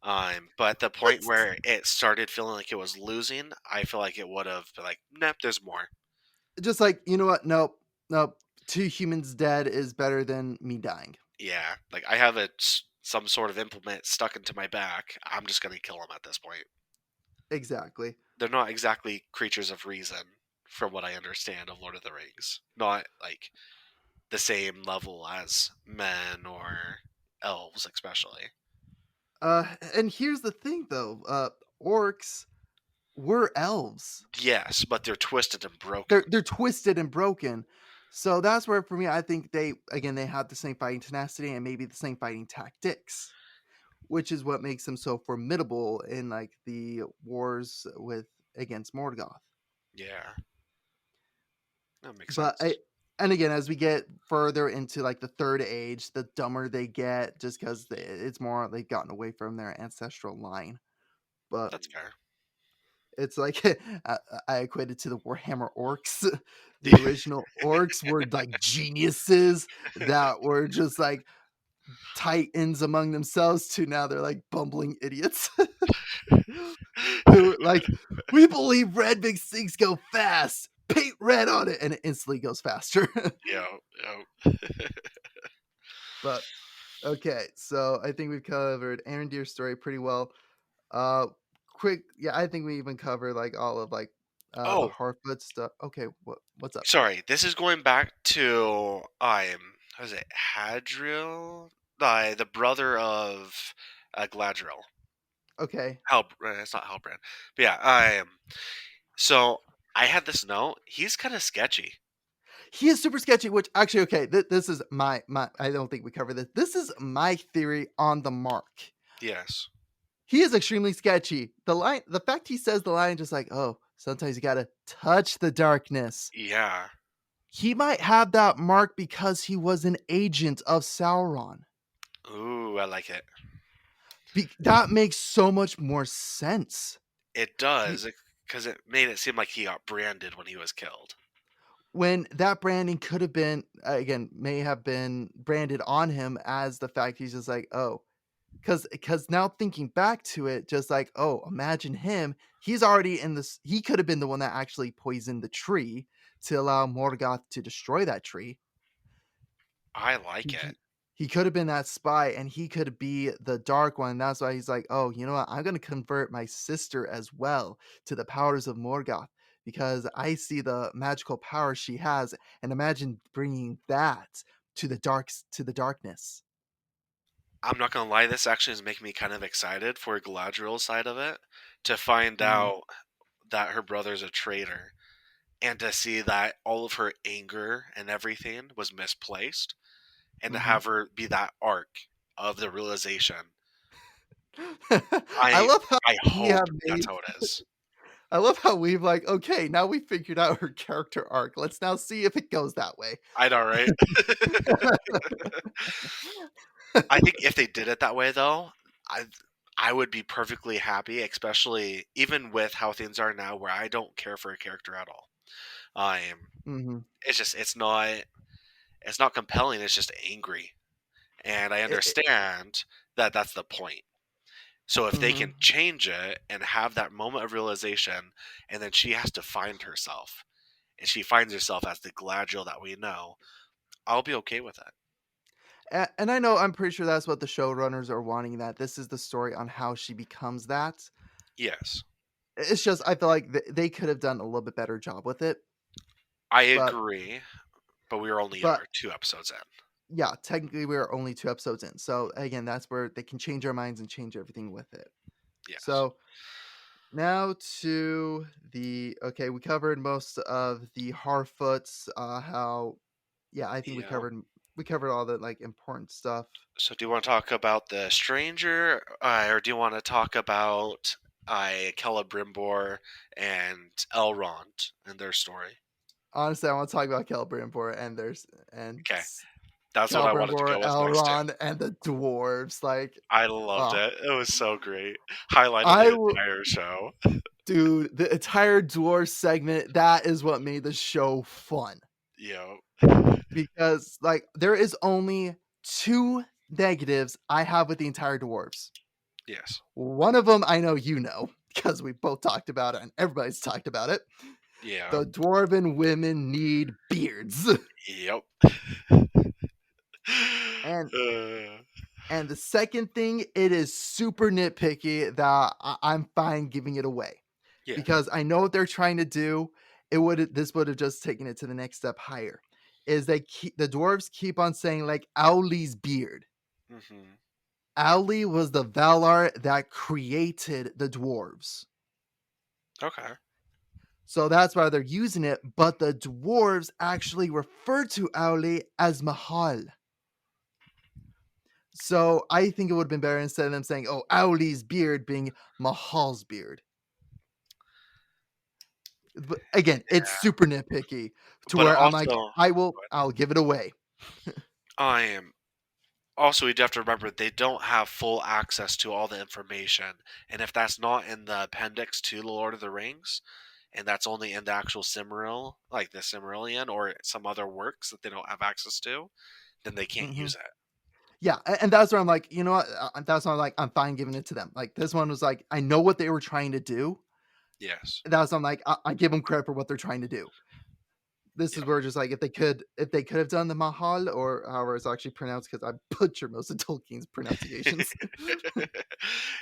But at the point It's where it started feeling like it was losing, I feel like it would have been like, nope, there's more. just like, you know what? Nope, nope. Two humans dead is better than me dying. Yeah, like I have some sort of implement stuck into my back. I'm just gonna kill them at this point. Exactly. They're not exactly creatures of reason, from what I understand of Lord of the Rings. Not like the same level as men or elves, especially. And here's the thing though, orcs were elves. Yes, but they're twisted and broken. They're twisted and broken. So that's where for me I think they again they have the same fighting tenacity and maybe the same fighting tactics. which is what makes him so formidable in like the wars with against Morgoth. Yeah, that makes But I, sense. and again, as we get further into like the third age, the dumber they get, just because it's more they've gotten away from their ancestral line. But That's fair. it's like I equated to the Warhammer orcs. The original orcs were like geniuses that were just like titans among themselves. To now they're like bumbling idiots who like we believe red makes things go fast. Paint red on it, and it instantly goes faster. Yeah, yeah. But okay, so I think we've covered Aaron Deer's story pretty well. Uh, quick, yeah, I think we even covered like all of like the Oh, Harfoot stuff. Okay, what's up? sorry. This is going back to how is it Hadriel, the brother of Gladriel. Okay, It's not Halbrand, but yeah, I am. So I had this note. He's kind of sketchy. he is super sketchy. Which actually, okay, this is my. I don't think we covered this. This is my theory on the mark. Yes. He is extremely sketchy. The fact he says the line, just like, oh, sometimes you gotta touch the darkness. Yeah. He might have that mark because he was an agent of Sauron. Ooh, I like it. That makes so much more sense. It Be- does because it made it seem like he got branded when he was killed. when that branding could have been, again, may have been branded on him as the fact he's just like, oh, because now thinking back to it, just like, oh, imagine him. He's already in this. He could have been the one that actually poisoned the tree to allow Morgoth to destroy that tree. I like He it. he, he could have been that spy, and he could be the dark one. That's why he's like, oh, you know what? I'm gonna convert my sister as well to the powers of Morgoth because I see the magical power she has, and imagine bringing that to the darkness. I'm not gonna lie, this actually is making me kind of excited for Galadriel's side of it to find Mhm, out that her brother's a traitor and to see that all of her anger and everything was misplaced and to mhm. have her be that arc of the realization. I I love how I we have hope that's made how it is. I love how we've like, okay, now we figured out her character arc. Let's now see if it goes that way. I know, right? I think if they did it that way, though, I I would be perfectly happy, especially even with how things are now, where I don't care for a character at all. I'm. Mhm. It's just it's not compelling. It's just angry, and I It understand that that's the point. So if they can Mhm. change it and have that moment of realization, and then she has to find herself, and she finds herself as the Gladriel that we know, I'll be okay with it. And I know I'm pretty sure that's what the showrunners are wanting, that this is the story on how she becomes that. Yes, It's just I feel like they could have done a little bit better job with it, I but agree, but we are only but 2 episodes in. yeah, technically we're only 2 episodes in. So again, that's where they can change our minds and change everything with it. Yes. So now to the okay, we covered most of the Harfoots, how yeah, I think Yeah. we covered all the like important stuff. So do you want to talk about the stranger, or do you want to talk about Celebrimbor and Elrond and their story? Honestly, I want to talk about Celebrimbor and Okay, that's what I wanted to Celebrimbor, go with next too. Elrond, and the dwarves. Like, I loved oh, it. It was so great. Highlight of I the will, entire show. dude. The entire dwarf segment, that is what made the show fun, Yo. because like there is only two negatives I have with the entire dwarves. Yes. One of them I know you know because we both talked about it and everybody's talked about it. Yeah. The dwarven women need beards. Yep. and Uh, And the second thing, it is super nitpicky that I'm fine giving it away yes. because I know what they're trying to do. This would have just taken it to the next step higher. Is the dwarves keep on saying like Owlie's beard. Hmm. Owlie was the Valar that created the dwarves. Okay. So that's why they're using it, but the dwarves actually refer to Owlie as Mahal. So I think it would have been better instead of them saying, "Oh, Owlie's beard," being Mahal's beard. But again, it's Yeah. super nitpicky to But where I'm like, also, I'll give it away. I am also, you do have to remember they don't have full access to all the information, and if that's not in the appendix to the Lord of the Rings, and that's only in the actual Cimmeril, like the Cimmerillion or some other works that they don't have access to, then they can't Mhm. use it. Yeah, and that's where I'm like, you know what? That's why I'm like, I'm fine giving it to them. Like this one was like, I know what they were trying to do. Yes. That's why I'm like, I give them credit for what they're trying to do. This is Yep. where just like if they could have done the Mahal or however it's actually pronounced, because I butcher most of Tolkien's pronunciations.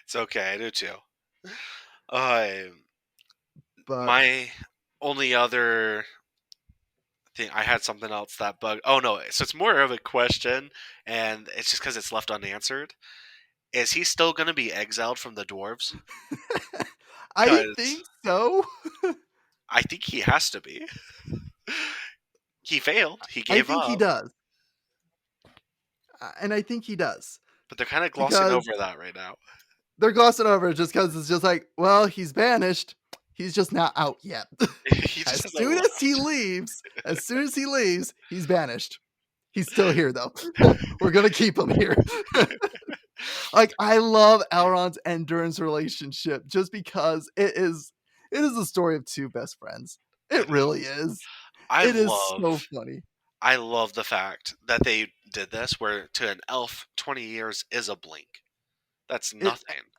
It's okay. I do too. Uh, But my only other thing, I had something else that bug. Oh no! So it's more of a question, and it's just because it's left unanswered. Is he still going to be exiled from the dwarves? I Because think so. I think he has to be. He failed. He I gave think he up, does. And I think he does. but they're kind of glossing Because over that right now. they're glossing over just because it's just like, well, he's banished. He's just not out yet. He just As hasn't soon as he left. leaves, he's banished. He's still here though. We're gonna keep him here. Like I love Elrond's endurance relationship just because it is a story of two best friends. It It really is. is. I It is so love, funny. I love the fact that they did this, where to an elf, 20 years is a blink. That's It nothing.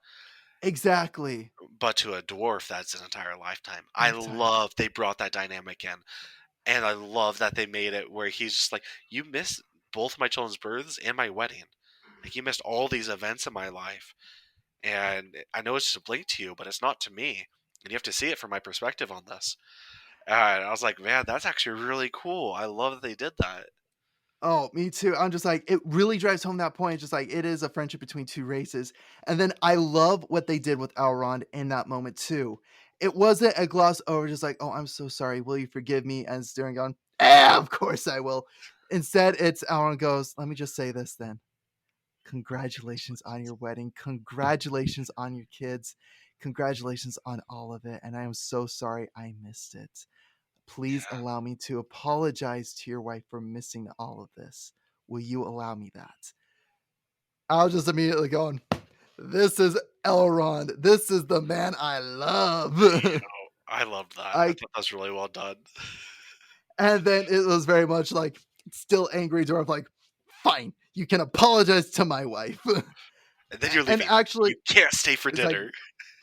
exactly. But to a dwarf, that's an entire lifetime. I Entire love they brought that dynamic in, and I love that they made it where he's just like, "You missed both my children's births and my wedding. Like you missed all these events in my life, and I know it's just a blink to you, but it's not to me. And you have to see it from my perspective on this." And I was like, "Man, that's actually really cool. I love that they did that." Oh, me too. I'm just like, it really drives home that point. Just like it is a friendship between two races. And then I love what they did with Elrond in that moment too. It wasn't a gloss over, just like, oh, I'm so sorry. Will you forgive me? And staring on, of course I will. Instead, it's Elrond goes, let me just say this then. Congratulations on your wedding. Congratulations on your kids. Congratulations on all of it. And I am so sorry I missed it. Please Yeah, allow me to apologize to your wife for missing all of this. Will you allow me that? I was just immediately going, this is Elrond. This is the man I love. I loved that. I Like, thought that was really well done. and then it was very much like still angry dwarf, like, fine, you can apologize to my wife. And then you're And leaving. actually, You can't stay for it's like, dinner.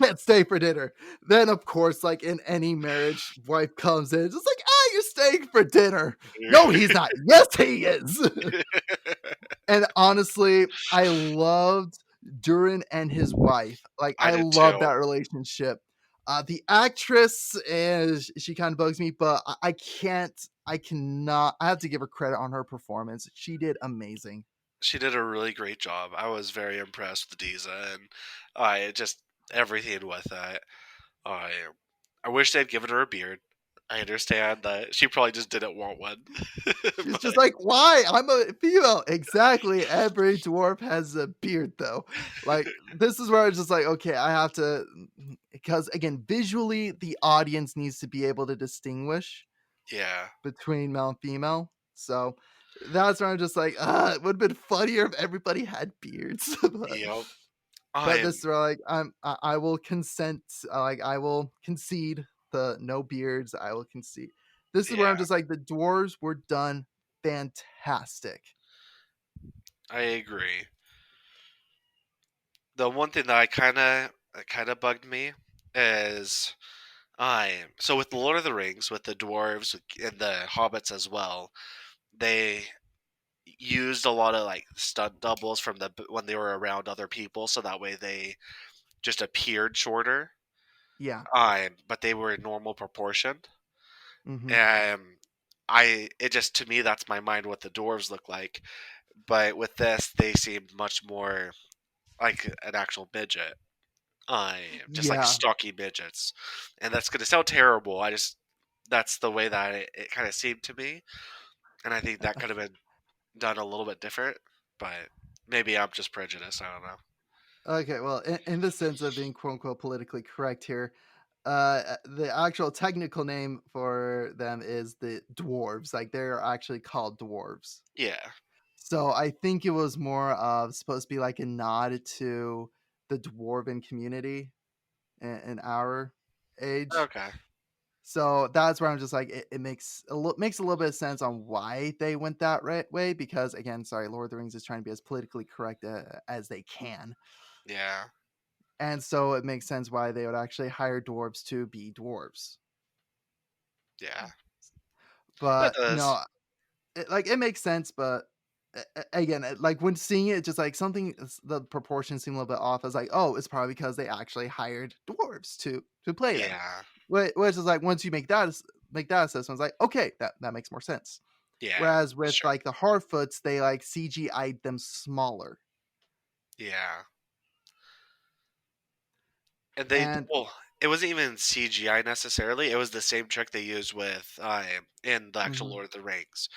can't stay for dinner. Then, of course, like in any marriage, wife comes in, just like, you're staying for dinner. No, he's not. Yes, he is. And honestly, I loved Durin and his wife. Like, I I did love that too. relationship. The actress is she kind of bugs me, but I can't. I cannot. I have to give her credit on her performance. She did amazing. She did a really great job. I was very impressed with Diza, and I just everything with that. I I wish they'd given her a beard. I understand that she probably just didn't want one, She's just but like, why? I'm a female. Exactly. Every dwarf has a beard, though. Like, this is where I was just like, okay, I have to, because again, visually, the audience needs to be able to distinguish yeah, between male and female. So that's where I'm just like, it would have been funnier if everybody had beards. yep. I But am, this is where like I will consent, like I will concede the no beards. I will concede. This is where I'm yeah, just like the dwarves were done fantastic. I agree. The one thing that I kind of bugged me is I so with the Lord of the Rings, with the dwarves and the hobbits as well, they used a lot of like stunt doubles from the when they were around other people, so that way they just appeared shorter. Yeah. But they were normal proportioned. Hmm. I it just to me that's my mind what the dwarves look like. But with this, they seemed much more like an actual midget. Just like Yeah. stocky midgets, and that's gonna sound terrible. I just that's the way that it kind of seemed to me, and I think that could have been done a little bit different. But Maybe I'm just prejudiced. I don't know. Okay, well, in the sense of being quote unquote politically correct here, the actual technical name for them is the dwarves. Like they're actually called dwarves. Yeah. So I think it was more of supposed to be like a nod to the dwarven community in our age. Okay. So that's where I'm just like it makes a little bit of sense on why they went that way because again, sorry, Lord of the Rings is trying to be as politically correct as they can, Yeah. and so it makes sense why they would actually hire dwarves to be dwarves. Yeah. That But does. it makes sense, but again, like when seeing it, just like the proportions seem a little bit off. I was like, oh, it's probably because they actually hired dwarves to play them. Yeah. Which is like once you make that assessment, it's like okay, that makes more sense. Yeah. Whereas with Sure. like the Harfoots, they like CGI'd them smaller, Yeah. And they and well, it wasn't even CGI necessarily. It was the same trick they used with in the actual mhm, Lord of the Rings,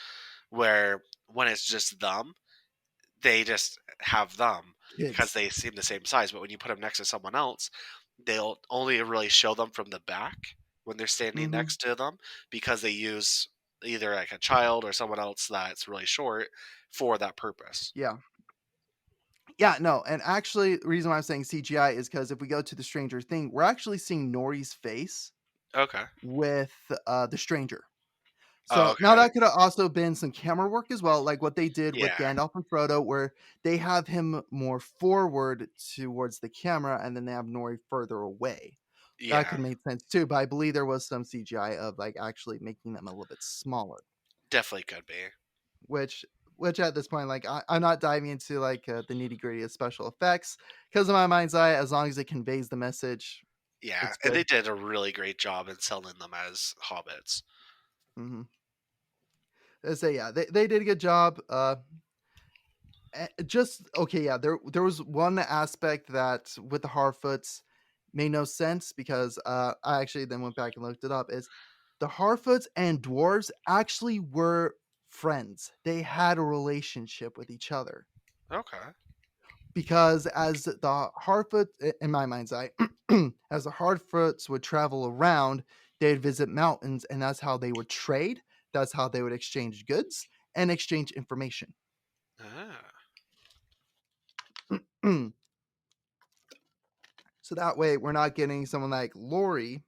where when it's just them, they just have them because kids. they seem the same size. But when you put them next to someone else, they'll only really show them from the back when they're standing Hmm. next to them because they use either like a child or someone else that's really short for that purpose. Yeah, yeah, no, and actually, the reason why I'm saying CGI is because if we go to the Stranger Thing, we're actually seeing Nori's face Okay. with the stranger. Oh, So now okay. that could have also been some camera work as well, like what they did with Yeah. Gandalf and Frodo, where they have him more forward towards the camera, and then they have Nori further away. That Yeah. could make sense too, but I believe there was some CGI of like actually making them a little bit smaller, Definitely could be. which which at this point, like I'm not diving into like the nitty gritty of special effects because in my mind's eye, as long as it conveys the message, Yeah, it's and they good. did a really great job in selling them as hobbits. Hmm. So yeah, they did a good job. Just okay, yeah. There was one aspect that with the Harfoots made no sense because I actually then went back and looked it up. Is the Harfoots and dwarves actually were friends? They had a relationship with each other Okay. because as the Harfoot, in my mind's eye, as the Harfoots would travel around, they'd visit mountains, and that's how they would trade. That's how they would exchange goods and exchange information. Ah, So that way, we're not getting someone like Lori.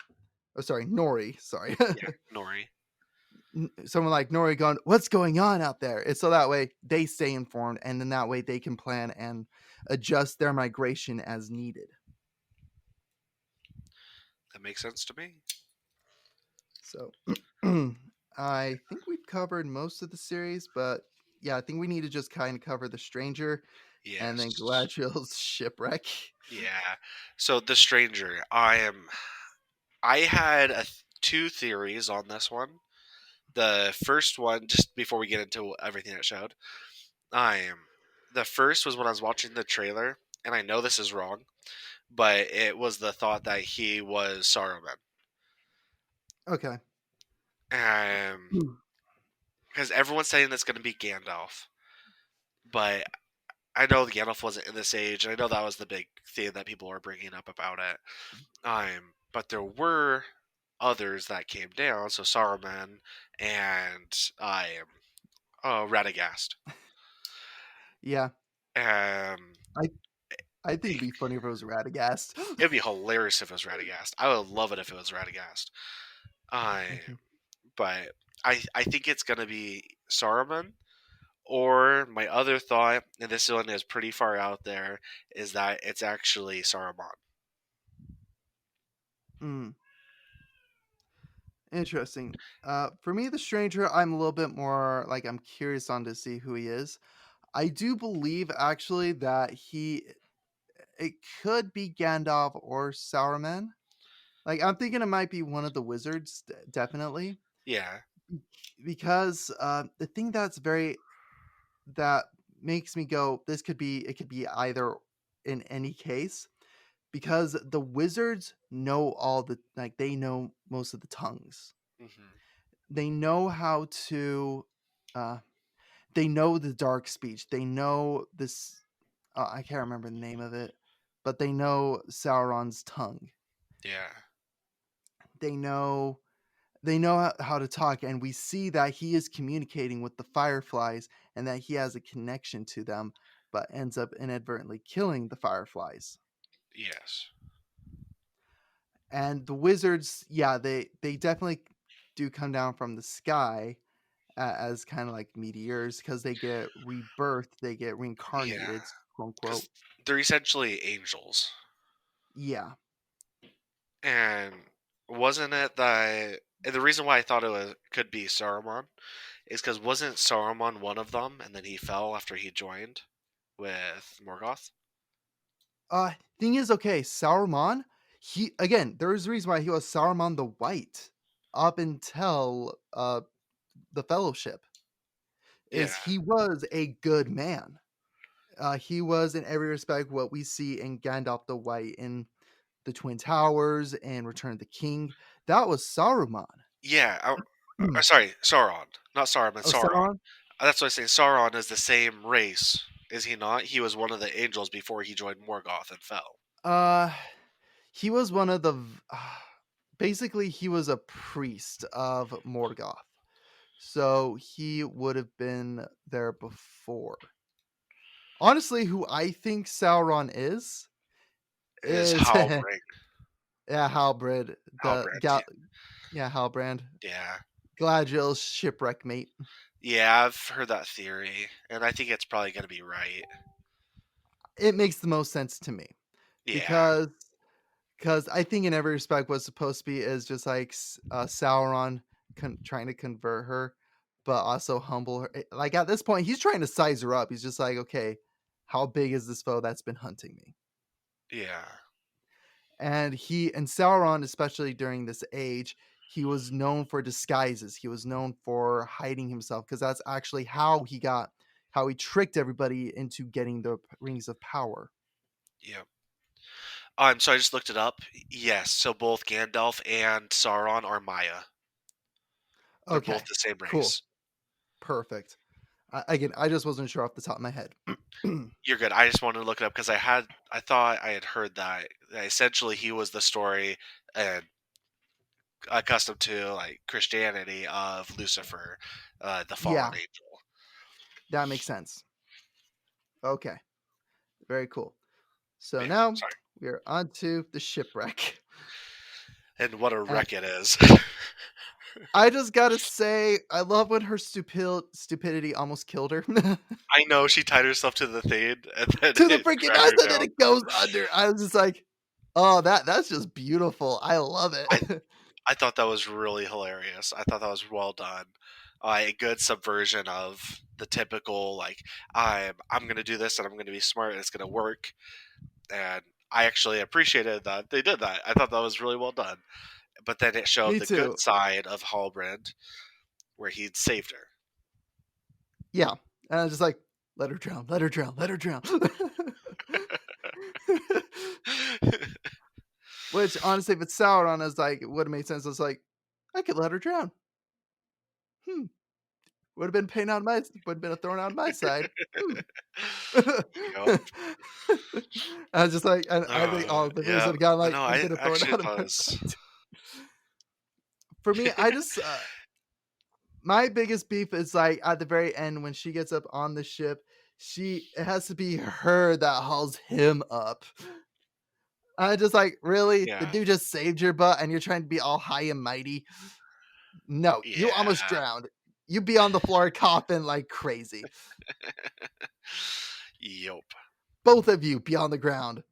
Oh, sorry, Nori. Sorry, yeah, Nori. someone like Nori going, "What's going on out there?" It's so that way they stay informed, and then that way they can plan and adjust their migration as needed. That makes sense to me. So, I think we've covered most of the series, but yeah, I think we need to just kind of cover the Stranger and then Yes. Galadriel's shipwreck. Yeah. So the stranger, I had two theories on this one. The first one, just before we get into everything it showed, I am. The first was when I was watching the trailer, and I know this is wrong, but it was the thought that he was Saruman. Okay. Because everyone's saying it's going to be Gandalf, but I know Gandalf wasn't in this age, and I know that was the big thing that people were bringing up about it. But there were others that came down, so Saruman and Radagast. Yeah, Um, I I think it'd be funny if it was Radagast. it'd be hilarious if it was Radagast. I would love it if it was Radagast. Um, Mhm. but I think it's gonna be Saruman. Or my other thought, and this one is pretty far out there, is that it's actually Saruman. Mm. Interesting. For me, the stranger, I'm a little bit more like I'm curious on to see who he is. I do believe actually that it could be Gandalf or Sauron. Like I'm thinking it might be one of the wizards, definitely, Yeah. because the thing that makes me go, this could be it could be either in any case because the wizards know all the like they know most of the tongues. Hmm. They know how to uh they know the dark speech. They know this. I can't remember the name of it, but they know Sauron's tongue. Yeah. They know how to talk, and we see that he is communicating with the fireflies and that he has a connection to them, but ends up inadvertently killing the fireflies. Yes. And the wizards, yeah, they definitely do come down from the sky as kind of like meteors because they get rebirthed, they get Yeah. reincarnated, quote unquote. Because they're essentially angels. Yeah. And wasn't it that and the reason why I thought it could be Saruman is because wasn't Saruman one of them, and then he fell after he joined with Morgoth? Thing is, okay, Saruman, he again, there's a reason why he was Saruman the White up until the Fellowship. Yeah. Is he was a good man. He was in every respect what we see in Gandalf the White in the Twin Towers and Return of the King. That was Saruman. Yeah. Sorry, Sauron, not Saruman. Oh, Sauron. Sauron. That's what I say. Sauron is the same race, is he not? He was one of the angels before he joined Morgoth and fell. Uh, he was one of the. Basically, he was a priest of Morgoth, so he would have been there before. Honestly, who I think Sauron Is is Halbrand. yeah, Halbrand, Halbrand. yeah, Halbrand, Yeah. Galadriel's shipwreck mate. Yeah, I've heard that theory, and I think it's probably going to be right. It makes the most sense to me Yeah. because I think in every respect what's supposed to be is just like Sauron trying to convert her, but also humble her. Like at this point, he's trying to size her up. He's just like, okay, how big is this foe that's been hunting me? Yeah. And Sauron, especially during this age, he was known for disguises. He was known for hiding himself because that's actually how he tricked everybody into getting the rings of power. Yeah. So I just looked it up. Yes, so both Gandalf and Sauron are Maya. They're both Okay, the same cool, race. perfect. Again, I just wasn't sure off the top of my head. You're good. I just wanted to look it up because I thought I had heard that essentially he was the story and accustomed to like Christianity of Lucifer, the fallen Yeah, angel. that makes sense. Okay, very cool. So Yeah, now sorry. we are on to the shipwreck. And what a And wreck it is. I just gotta say, I love when her stupidity almost killed her. I know she tied herself to the thing and then To the it freaking dragged mast her and then down. it goes under. I was just like, oh, that's just beautiful. I love I it. I thought that was really hilarious. I thought that was well done. A good subversion of the typical like I'm gonna do this and I'm gonna be smart and it's gonna work. And I actually appreciated that they did that. I thought that was really well done. But then it showed Me the good too. side of Halbrand, where he'd saved her. Yeah. And I was just like, let her drown, let her drown, let her drown. Which honestly, if it's Sauron, as like it would have made sense. I was like, I could let her drown. Hmm. Would have been would have been a thorn on my side. Hmm. Yep. I was just like, I think all the viewers Yeah. would have gone like, No, would have I been a thorn actually out of thought my it was. side. For me, I just my biggest beef is like at the very end when she gets up on the ship, it has to be her that hauls him up. I just like, really? The Yeah. dude just saved your butt and you're trying to be all high and mighty? No, you almost Yeah. drowned. You be on the floor coughing like crazy. Yup. Both of you be on the ground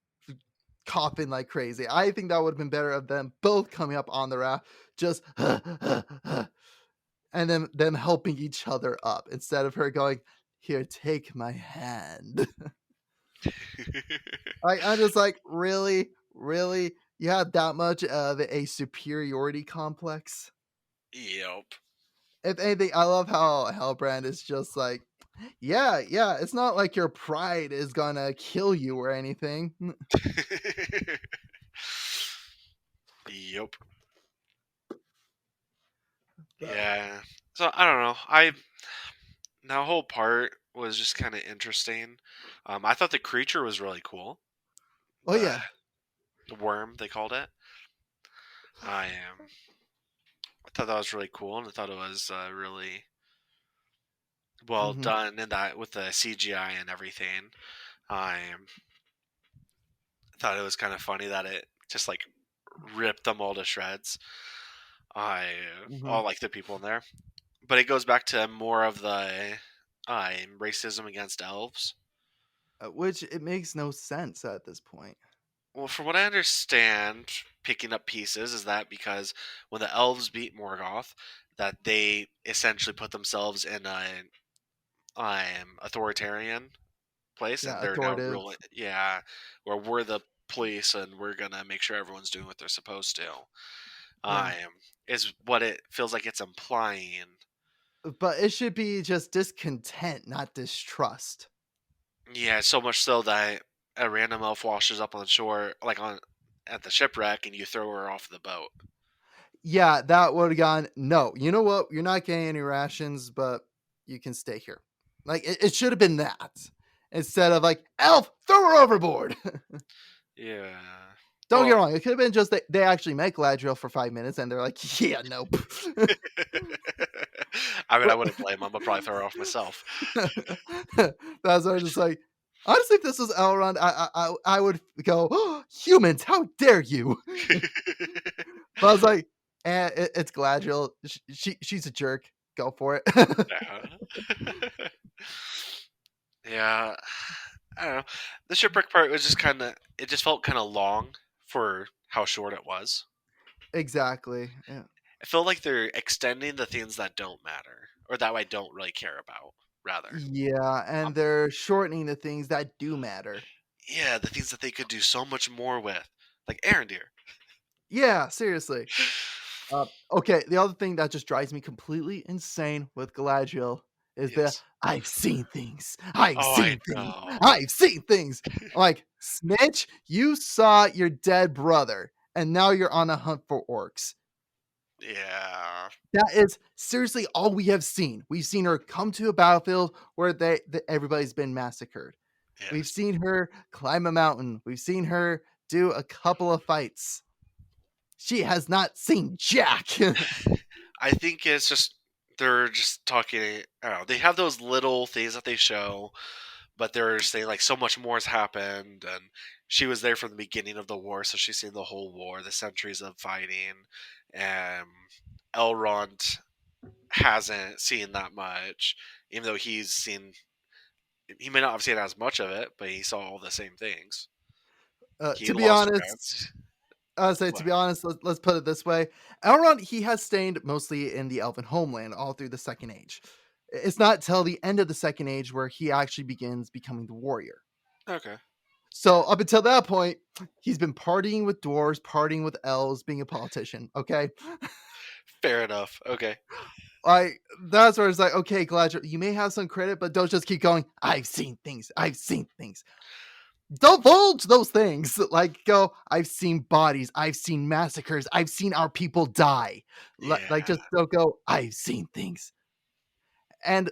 coughing like crazy. I think that would have been better of them both coming up on the raft, just and then them helping each other up instead of her going, "Here, take my hand." I'm just like, really, really, you have that much of a superiority complex. Yup. If anything, I love how Hellbrand is just like, yeah, yeah. It's not like your pride is gonna kill you or anything. Yup. But Yeah. So I don't know. I that whole part was just kind of interesting. I thought the creature was really cool. Oh The yeah. worm they called it. I thought that was really cool, and I thought it was really well Hmm. done in that with the CGI and everything. I thought it was kind of funny that it just like ripped them all to shreds. I Hmm. all like the people in there, but it goes back to more of the racism against elves. Which it makes no sense at this point. Well, from what I understand, picking up pieces is that because when the elves beat Morgoth, that they essentially put themselves in a authoritarian place, and Yeah, they're now authoritative. ruling. Yeah, where we're the police, and we're gonna make sure everyone's doing what they're supposed to. Yeah. Is what it feels like it's implying. But it should be just discontent, not distrust. Yeah, so much so that a random elf washes up on the shore, like on at the shipwreck, and you throw her off the boat. Yeah, that would have gone, no, you know what? You're not getting any rations, but you can stay here. Like, it should have been that instead of like, elf, throw her overboard. Yeah. Don't get Well, me wrong. It could have been just that they actually met Gladriel for 5 minutes and they're like, yeah, nope. I mean, I But wouldn't blame him. I'd probably throw her off myself. that's what I was just like, honestly, if this was Elrond, I would go, oh, humans, how dare you? But I was like, it's Gladriel. She's a jerk. Go for it. Yeah. Yeah. I don't know. The shipwreck part was just kind of. It just felt kind of long for how short it was. Exactly. Yeah. I feel like they're extending the things that don't matter, or that I don't really care about. Rather, Yeah, and um, they're shortening the things that do matter. yeah, the things that they could do so much more with, like Arendir. Yeah, seriously. Okay, the other thing that just drives me completely insane with Galadriel is the Yes. I've seen things. I've Oh, I seen things. know. I've seen things. I'm like, Snitch, you saw your dead brother, and now you're on a hunt for orcs. Yeah. That is seriously all we have seen. We've seen her come to a battlefield where everybody's been massacred. We've Yes. seen her climb a mountain. We've seen her do a couple of fights. She has not seen Jack. I think it's just they're just talking. I don't know. They have those little things that they show, but they're saying like so much more has happened, and she was there from the beginning of the war, so she's seen the whole war, the centuries of fighting. And Elrond hasn't seen that much, even though he's seen. He may not have seen as much of it, but he saw all the same things. He To be lost honest, friends. I say to What? be honest, let's put it this way: Elrond he has stayed mostly in the Elven homeland all through the Second Age. It's not till the end of the Second Age where he actually begins becoming the warrior. Okay. So up until that point, he's been partying with dwarves, partying with elves, being a politician. Okay, Fair enough. Okay. like that's where it's like, okay, Galadriel, you may have some credit, but don't just keep going. I've seen things. I've seen things. Divulge those things. Like, go. I've seen bodies. I've seen massacres. I've seen our people die. Like, Yeah. just don't go. I've seen things. And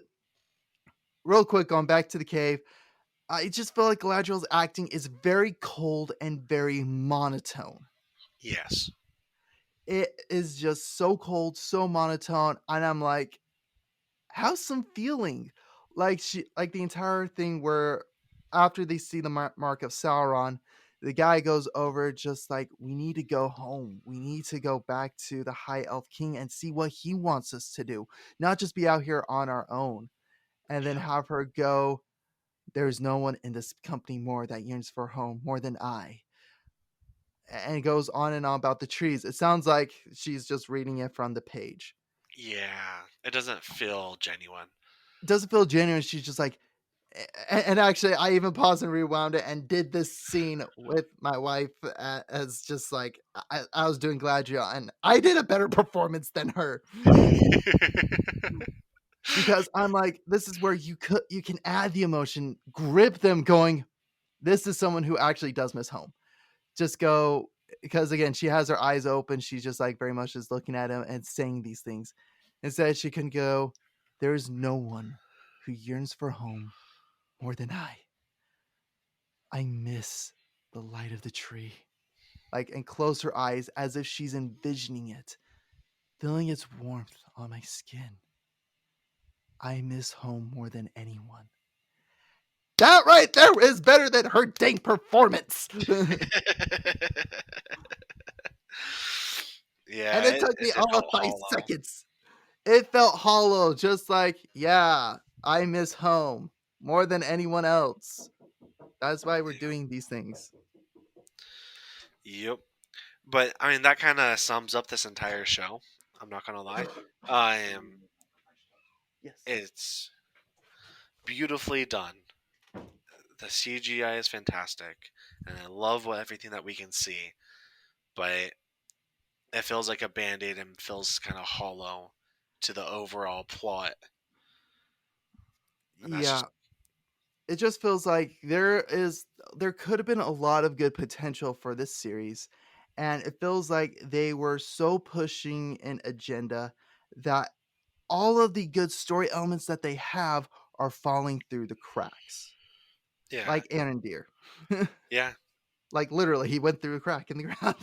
real quick, going back to the cave, I just feel like Galadriel's acting is very cold and very monotone. Yes. It is just so cold, so monotone, and I'm like, have some feeling. Like like the entire thing where after they see the mark of Sauron, the guy goes over just like, we need to go home. We need to go back to the High Elf King and see what he wants us to do, not just be out here on our own. And then Yeah. have her go, there's no one in this company more that yearns for home more than I. And it goes on and on about the trees. It sounds like she's just reading it from the page. Yeah. It doesn't feel genuine. It doesn't feel genuine. She's just like, and actually, I even paused and rewound it and did this scene with my wife as just like I was doing Gladriel, and I did a better performance than her because I'm like, this is where you can add the emotion, grip them, going, this is someone who actually does miss home. Just go because again, she has her eyes open. She's just like very much just looking at him and saying these things. Instead, she can go, there's no one who yearns for home more than I. I miss the light of the tree. Like, and close her eyes as if she's envisioning it, feeling its warmth on my skin. I miss home more than anyone. That right there is better than her dang performance. And Yeah, it took it me did all of felt 5 hollow. seconds. It felt hollow, just like, yeah, I miss home more than anyone else. That's why we're Yeah. doing these things. Yep. But I mean, that kind of sums up this entire show. I'm not gonna lie. Um, Yes. it's beautifully done. The CGI is fantastic, and I love everything that we can see. But it feels like a band-aid and feels kind of hollow to the overall plot, and that's Yeah, just it just feels like there could have been a lot of good potential for this series, and it feels like they were so pushing an agenda that all of the good story elements that they have are falling through the cracks. yeah, Like Aaron Deer. yeah. Like literally he went through a crack in the ground.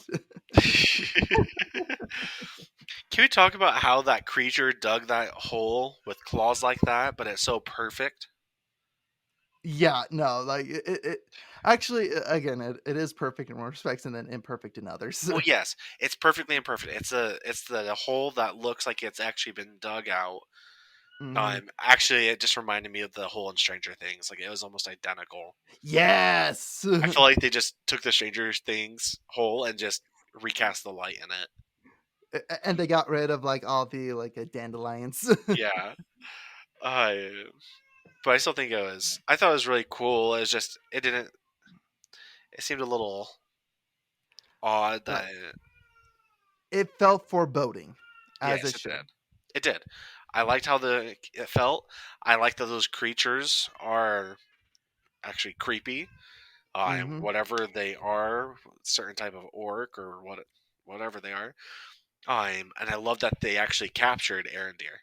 Can we talk about how that creature dug that hole with claws like that, but it's so perfect? Yeah, no, like it actually again it is perfect in one respects and then imperfect in others. Well, yes, it's perfectly imperfect. It's the hole that looks like it's actually been dug out. Mhm. Actually, it just reminded me of the hole in Stranger Things. Like it was almost identical. Yes. I feel like they just took the Stranger Things hole and just recast the light in it. And they got rid of like all the like dandelions. Yeah, uh, but I still think it was. I thought it was really cool. It was just it didn't. It seemed a little odd Uh, that. it felt foreboding, as Yes, it it should. did. It did. I liked how it felt. I like that those creatures are actually creepy. Hmm. Whatever they are, certain type of orc or whatever they are. And I love that they actually captured Aaron Deer,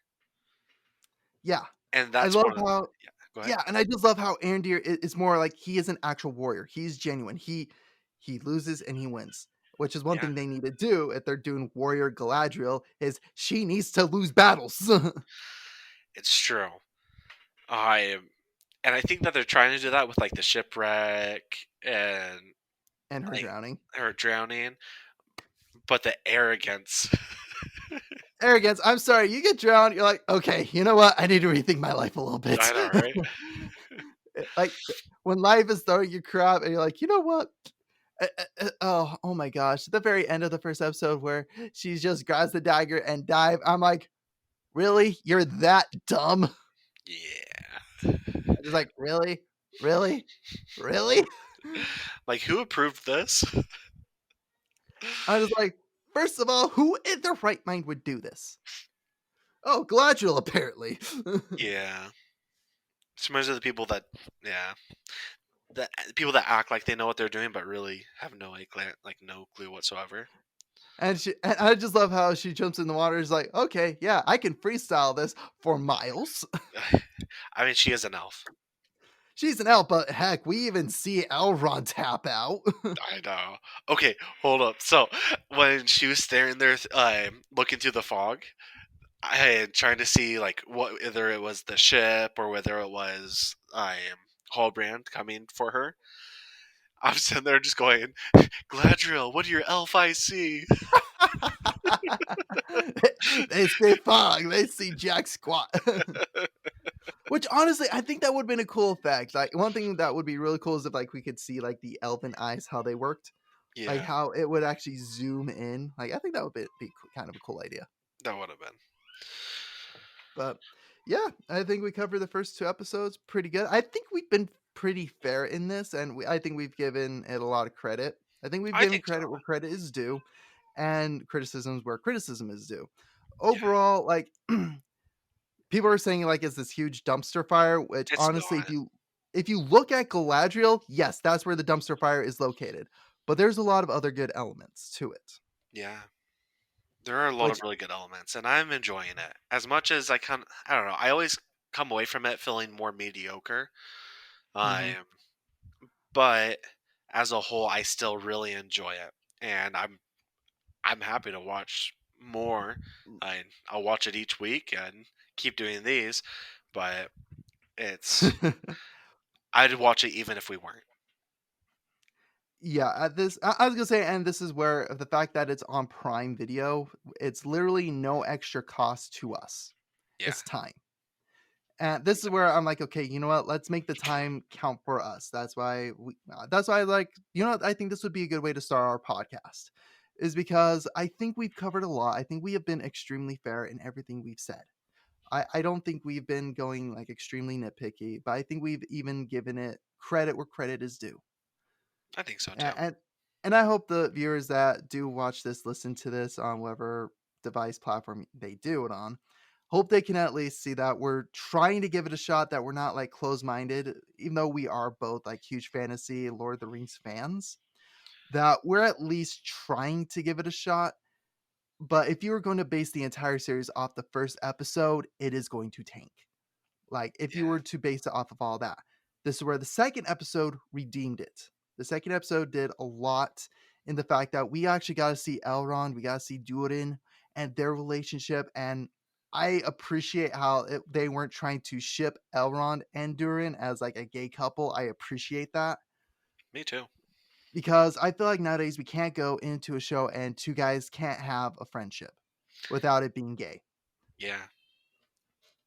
Yeah, and I that's love one of. how. Yeah, go ahead. Yeah, and I just love how Andir is more like he is an actual warrior. He's genuine. He loses and he wins, which is one Yeah, thing they need to do if they're doing warrior Galadriel. Is she needs to lose battles it's true. I and I think that they're trying to do that with like the shipwreck and and her like drowning. her drowning, but the arrogance. Arrogance. I'm sorry, you get drowned. You're like, okay, you know what? I need to rethink my life a little bit. I know, right? Like when life is throwing you crap, and you're like, you know what? Oh my gosh! The very end of the first episode where she just grabs the dagger and dive. I'm like, really? You're that dumb? Yeah. I'm just like, really, really, really? Like who approved this? I was like, first of all, who in their right mind would do this? Oh, Galadriel, apparently. Yeah. Some of the people that, yeah, that people that act like they know what they're doing, but really have no clue whatsoever. And I just love how she jumps in the water. Is like, okay, yeah, I can freestyle this for miles. I mean, she is an elf. She's an elf, but heck, we even see Elrond tap out. I know. Okay, hold up. So when she was staring there, looking through the fog, I trying to see like whether it was the ship or whether it was Hallbrand coming for her. I'm sitting there just going, Gladriel, what do your elf eyes see? They see fog. They see Jack squat. Which honestly, I think that would have been a cool effect. Like one thing that would be really cool is if like we could see like the elven eyes how they worked, like Yeah, how it would actually zoom in. Like I think that would be kind of a cool idea. that would have been. But yeah, I think we covered the first 2 episodes pretty good. I think we've been pretty fair in this, and I think we've given it a lot of credit. I think we've I given think so. credit where credit is due, and criticisms where criticism is due. Yeah, Overall, like people are saying like it's this huge dumpster fire, which it's honestly, not. if you look at Galadriel, yes, that's where the dumpster fire is located. But there's a lot of other good elements to it. Yeah, there are a lot of Which really good elements, and I'm enjoying it as much as I can. I don't know. I always come away from it feeling more mediocre. Hmm. Um, but as a whole, I still really enjoy it, and I'm happy to watch more. I'll watch it each week and keep doing these, but it's I'd watch it even if we weren't. Yeah, at this I was gonna say, and this is where the fact that it's on Prime Video, it's literally no extra cost to us. Yeah, It's time. And this is where exactly. I'm like, okay, you know what? Let's make the time count for us. That's why I like, you know what? I think this would be a good way to start our podcast, is because I think we've covered a lot. I think we have been extremely fair in everything we've said. I don't think we've been going like extremely nitpicky, but I think we've even given it credit where credit is due. I think so too. And I hope the viewers that do watch this, listen to this on whatever device platform they do it on, hope they can at least see that we're trying to give it a shot, that we're not like closed minded, even though we are both like huge fantasy Lord of the Rings fans, that we're at least trying to give it a shot. But if you were going to base the entire series off the first episode, it is going to tank. Like, if you Yeah, were to base it off of all that, this is where the second episode redeemed it. The second episode did a lot in the fact that we actually got to see Elrond, we got to see Durin and their relationship. And I appreciate how they weren't trying to ship Elrond and Durin as like a gay couple. I appreciate that me too. because I feel like nowadays we can't go into a show and two guys can't have a friendship without it being gay. Yeah,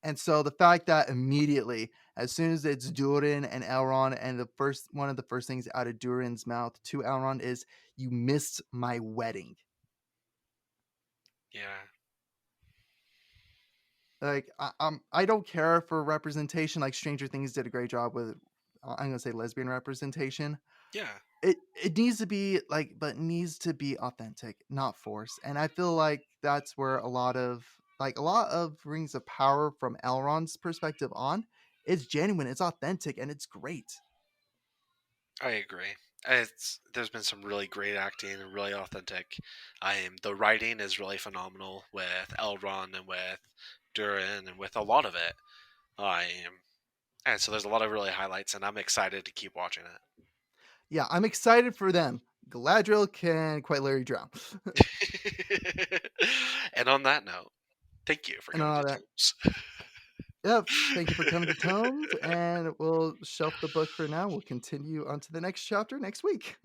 And so the fact that immediately, as soon as it's Durin and Elrond, and the first one of the first things out of Durin's mouth to Elrond is, "You missed my wedding." yeah, Like I don't care for representation. Like Stranger Things did a great job with, I'm gonna say lesbian representation. yeah. It needs to be like, but it needs to be authentic, not forced. And I feel like that's where a lot of Rings of Power from Elrond's perspective on, it's genuine, it's authentic, and it's great. I agree. There's been some really great acting and really authentic. The writing is really phenomenal with Elrond and with Durin and with a lot of it. I am, and so there's a lot of really highlights, and I'm excited to keep watching Yeah, I'm excited for them. Galadriel can quite literally drown. it. And on that note, thank you for And coming to all that. terms. Yep. Thank you for coming to Tomes, and we'll shelf the book for now. We'll continue on to the next chapter next week.